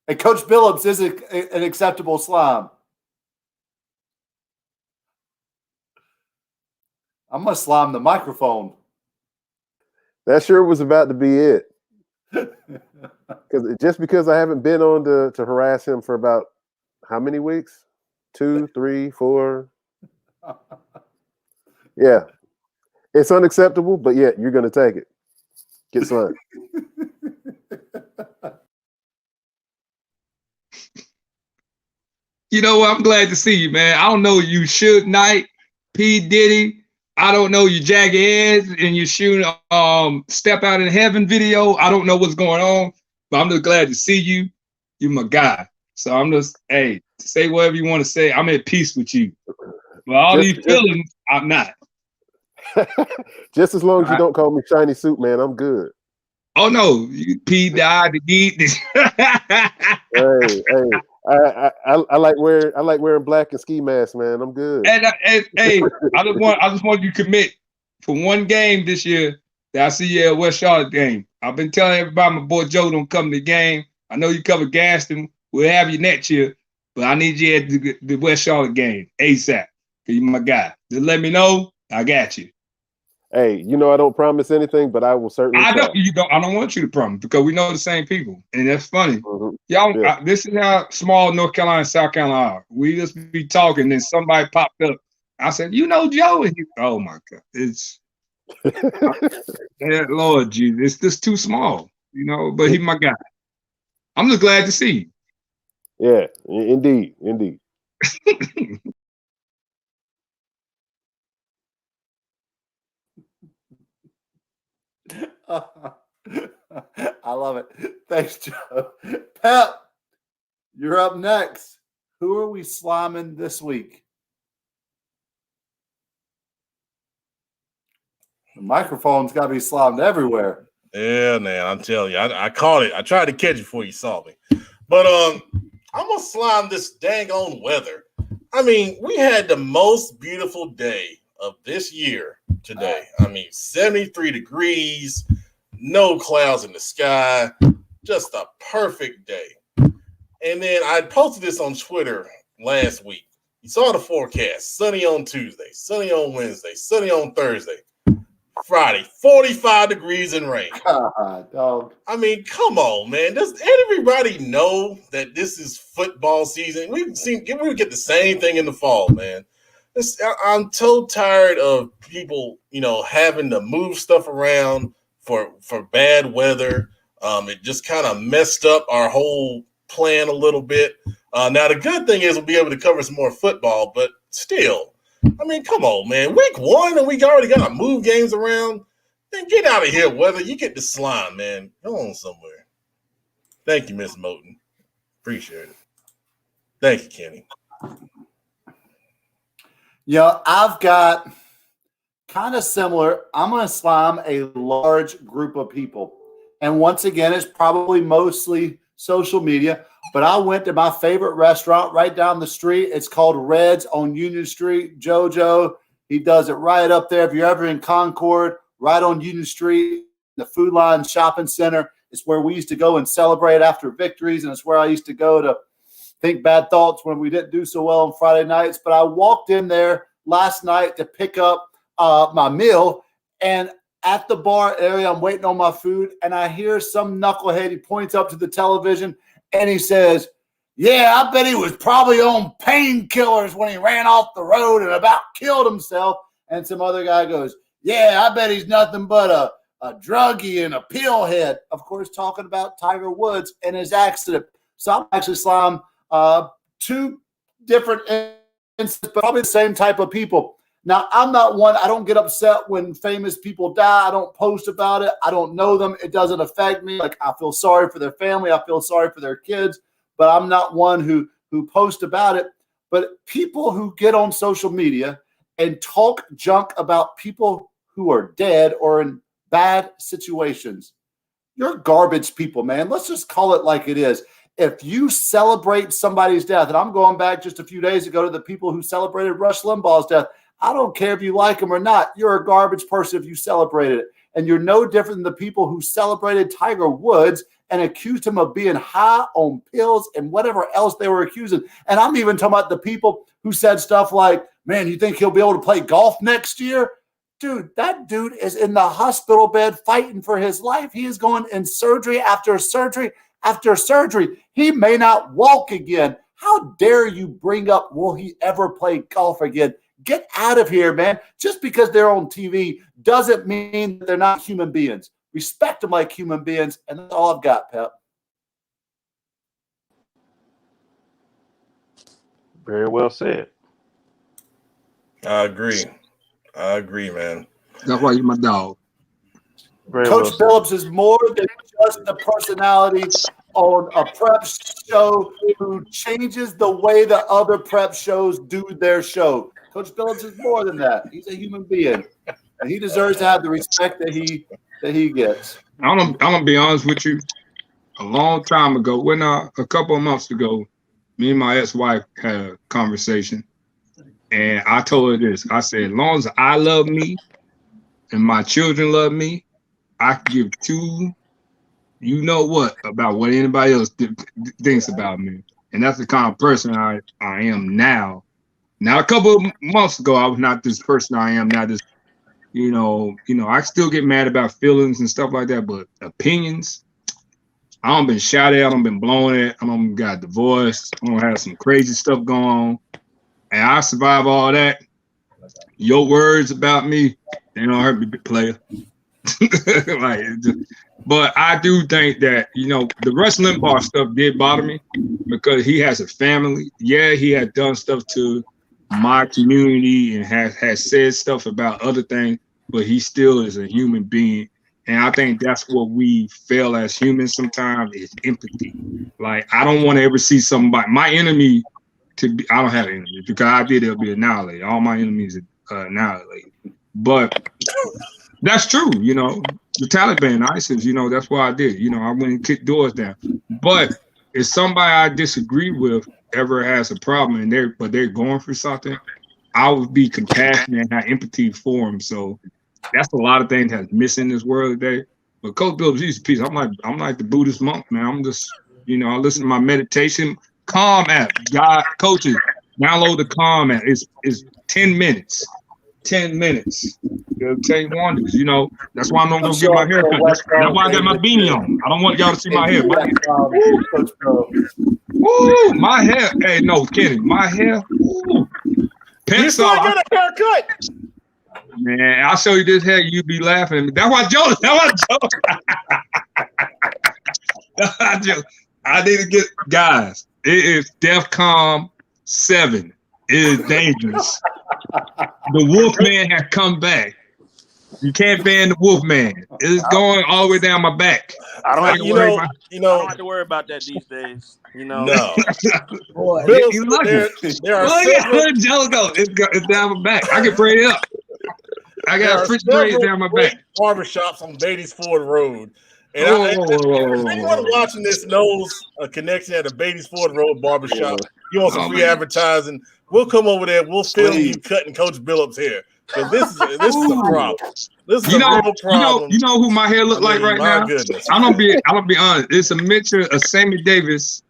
And Coach Billups is an acceptable slime. I'm going to slime the microphone. That sure was about to be it. Because I haven't been on to harass him for about how many weeks? 2, 3, 4. Yeah. It's unacceptable, but yet you're going to take it. Get slimed. You know what? I'm glad to see you, man. I don't know you, Suge Knight, P. Diddy. I don't know you, Jaggy Edge, and you shooting Step Out in Heaven video. I don't know what's going on, but I'm just glad to see you. You're my guy. So I'm just, hey, say whatever you want to say. I'm at peace with you. But all these feelings, I'm not. Just as long as you don't call me Shiny Suit Man, I'm good. Oh no, you P died to eat this. Hey, I like wearing black and ski masks, man. I'm good. And hey, I just want you to commit for one game this year that I see you at West Charlotte game. I've been telling everybody my boy Joe don't come to the game. I know you cover Gaston. We'll have you next year, but I need you at the West Charlotte game ASAP. You're my guy. Just let me know. I got you. Hey, you know I don't promise anything, but I will certainly try. I don't want you to promise because we know the same people, and that's funny. Mm-hmm. Y'all, Yeah. this is how small North Carolina and South Carolina are. We just be talking, and somebody popped up. I said, "You know Joe?" And oh my God, it's Lord Jesus, it's just too small, you know. But he's my guy. I'm just glad to see you. Yeah, indeed. I love it. Thanks, Joe. Pep, you're up next. Who are we sliming this week? The microphone's got to be slimed everywhere. Yeah, man, I'm telling you, I caught it. I tried to catch it before you saw me. But I'm gonna slime this dang on weather. I mean, we had the most beautiful day of this year today. I mean, 73 degrees, no clouds in the sky, just a perfect day. And then I posted this on Twitter last week. You saw the forecast: sunny on Tuesday, sunny on Wednesday, sunny on Thursday. Friday, 45 degrees and rain. God, dog. I mean, come on, man. Does everybody know that this is football season? We get the same thing in the fall, man. I'm so tired of people, having to move stuff around for bad weather. It just kind of messed up our whole plan a little bit. Now, the good thing is we'll be able to cover some more football, but still, I mean, come on, man. Week 1 and we already got to move games around. Then get out of here, weather. You get the slime, man. Go on somewhere. Thank you, Miss Moten. Appreciate it. Thank you, Kenny. Yeah, I've got kind of similar. I'm going to slime a large group of people. And once again, it's probably mostly social media. But I went to my favorite restaurant right down the street. It's called Red's on Union Street. JoJo, he does it right up there. If you're ever in Concord, right on Union Street, the Food Line Shopping Center. It's where we used to go and celebrate after victories, and it's where I used to go to think bad thoughts when we didn't do so well on Friday nights. But I walked in there last night to pick up my meal, and at the bar area, I'm waiting on my food, and I hear some knucklehead. He points up to the television, and he says, "Yeah, I bet he was probably on painkillers when he ran off the road and about killed himself." And some other guy goes, "Yeah, I bet he's nothing but a druggie and a pillhead." Of course, talking about Tiger Woods and his accident. So I'm actually slime 2 different instances, but probably the same type of people. Now, I'm not one, I don't get upset when famous people die. I don't post about it. I don't know them. It doesn't affect me. Like, I feel sorry for their family. I feel sorry for their kids, but I'm not one who posts about it. But people who get on social media and talk junk about people who are dead or in bad situations. You're garbage people, man. Let's just call it like it is. If you celebrate somebody's death, and I'm going back just a few days ago to the people who celebrated Rush Limbaugh's death, I don't care if you like him or not. You're a garbage person if you celebrated it. And you're no different than the people who celebrated Tiger Woods and accused him of being high on pills and whatever else they were accusing. And I'm even talking about the people who said stuff like, man, you think he'll be able to play golf next year? Dude, that dude is in the hospital bed fighting for his life. He is going in surgery after surgery after surgery. He may not walk again. How dare you bring up, will he ever play golf again? Get out of here, man. Just because they're on TV doesn't mean that they're not human beings. Respect them like human beings, and that's all I've got, Pep. Very well said. I agree, man. That's why you're my dog. Very Coach well said. Phillips is more than just a personality on a prep show who changes the way the other prep shows do their show. Coach Phillips is more than that. He's a human being, and he deserves to have the respect that he gets. I'm gonna be honest with you. A long time ago, a couple of months ago, me and my ex-wife had a conversation, and I told her this. I said, as long as I love me and my children love me, I can give two, you know what, about what anybody else thinks about me. And that's the kind of person I am now. Now, a couple of months ago, I was not this person I am now. This, you know, I still get mad about feelings and stuff like that, but opinions, I don't been shot at, I don't been blown at, I don't got divorced, I don't have some crazy stuff going on, and I survive all that. Your words about me, they don't hurt me, player. But I do think that, the Rush Limbaugh stuff did bother me because he has a family. Yeah, he had done stuff to my community and has said stuff about other things, but he still is a human being. And I think that's what we fail as humans sometimes is empathy. Like, I don't want to ever see somebody, my enemy I don't have enemies because I did, they'll be annihilated. All my enemies are annihilated. But that's true, the Taliban, ISIS, that's what I did. I went and kicked doors down. But if somebody I disagree with ever has a problem and they're going through something, I would be compassionate and have empathy for them. So that's a lot of things that's missing in this world today. But Coach Phillips, he's a piece. I'm like the Buddhist monk, man. I'm just, I listen to my meditation. Calm app. God, coaches, download the Calm app. It's 10 minutes. 10 minutes. It'll take wonders, That's why I'm not gonna get my hair cut. That's why I got my beanie on. I don't want y'all to see my hair. Woo, my hair. Hey, no, kidding. My hair. You still got a haircut. Man, I'll show you this hair. You be laughing at me. That's why Joe. I need to get guys. It is DEFCON 7. It is dangerous. The Wolfman has come back. You can't ban the Wolfman. It's going all the way down my back. I don't have to worry. I don't have to worry about that these days. No. Boy. You lucky. There are several. It's down my back. I can braid it up. I got French braids down my back. Barbershops on Beatty's Ford Road. And anyone watching this knows a connection at the Beatty's Ford Road barbershop. You want some free advertising? We'll come over there. We'll film you cutting Coach Phillips' hair. Because this is a problem. This is a real problem. You know who my hair look like right now? Goodness. I'm gonna be honest. It's a mixture of Sammy Davis.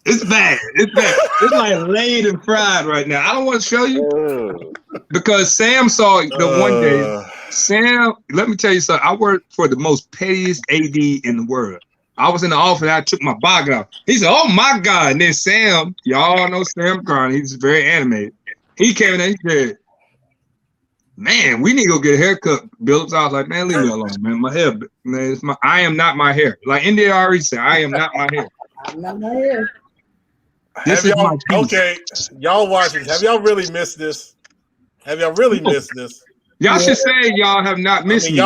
It's bad. It's like laid and fried right now. I don't want to show you because Sam saw the one day. Sam, let me tell you something. I worked for the most pettiest AD in the world. I was in the office. I took my bog out. He said, "Oh my God!" And then Sam, y'all know Sam Garn. He's very animated. He came in and he said, "Man, we need to go get a haircut." Phillips, I was like, "Man, leave me alone, man. My hair, man. I am not my hair." Like India already said, "I am not my hair." I'm not my hair. Okay, y'all watching. Have y'all really missed this? Y'all should say y'all have not missed me.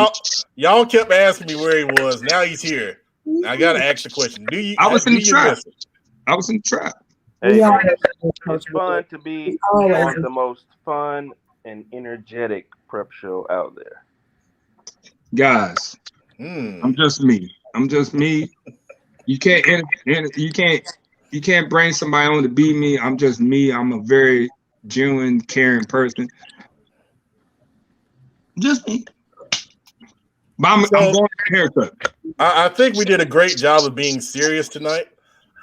Y'all kept asking me where he was. Now he's here. I gotta ask the question. I was in the trap. I was in the trap. Hey, We man, always it's fun to be always on the most fun and energetic prep show out there. Guys, I'm just me. You can't bring somebody on to be me. I'm just me. I'm a very genuine, caring person. Just me. But I'm going to haircut. I think we did a great job of being serious tonight.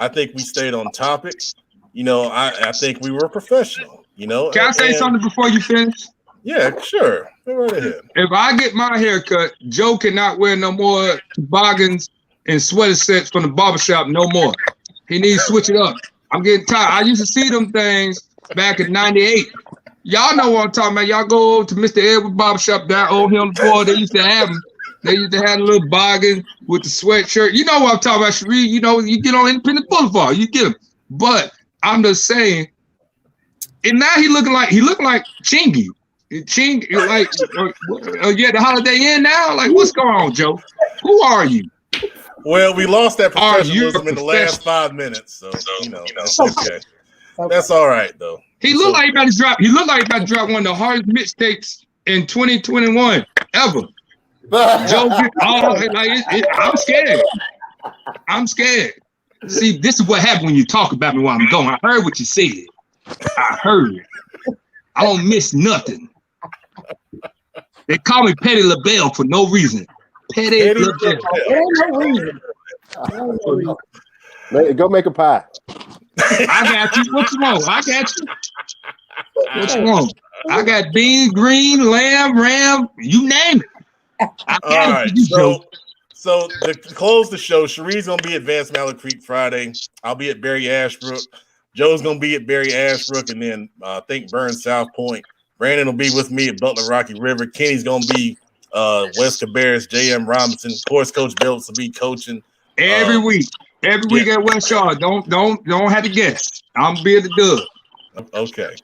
I think we stayed on topic. You know, I think we were professional. You know, can I say something before you finish? Yeah, sure. Go right ahead. If I get my hair cut, Joe cannot wear no more toboggans and sweater sets from the barbershop no more. He needs to switch it up. I'm getting tired. I used to see them things back in '98. Y'all know what I'm talking about. Y'all go over to Mr. Edward Barbershop down Old Hill Board. They used to have them. They used to have a little boggin with the sweatshirt. You know what I'm talking about, Sheree. You know, you get on Independent Boulevard, you get them. But I'm just saying, and now he looking like Chingy. Ching, like, yeah, the Holiday Inn now. Like, what's going on, Joe? Who are you? Well, we lost that professionalism in the last 5 minutes, so you know that's okay. That's all right though. He looked like he about to drop. He looked like he about to drop one of the hardest mixtapes in 2021 ever. Joe, I'm scared. I'm scared. See, this is what happened when you talk about me while I'm going. I heard what you said. I heard. I don't miss nothing. They call me Petty LaBelle for no reason. Petty LaBelle. Go make a pie. I got you. What you want? I got you. What you want? I got beans, green, lamb, ram, you name it. All right. So to close the show, Sheree's gonna be at Vance Mallard Creek Friday. I'll be at Barry Ashbrook. Joe's gonna be at Barry Ashbrook, and then I think Burns South Point. Brandon will be with me at Butler Rocky River. Kenny's gonna be West Cabarrus, J.M. Robinson. Of course, Coach Billups will be coaching every week. Every week at West Shore. Don't have to guess. I'm be the dub. Okay.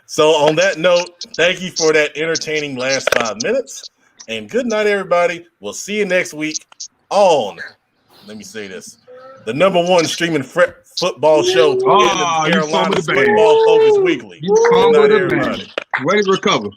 So on that note, thank you for that entertaining last 5 minutes. And good night, everybody. We'll see you next week on, let me say this, the #1 streaming football show in the Carolinas Football Focus Weekly. Good night, everybody. Way to recover.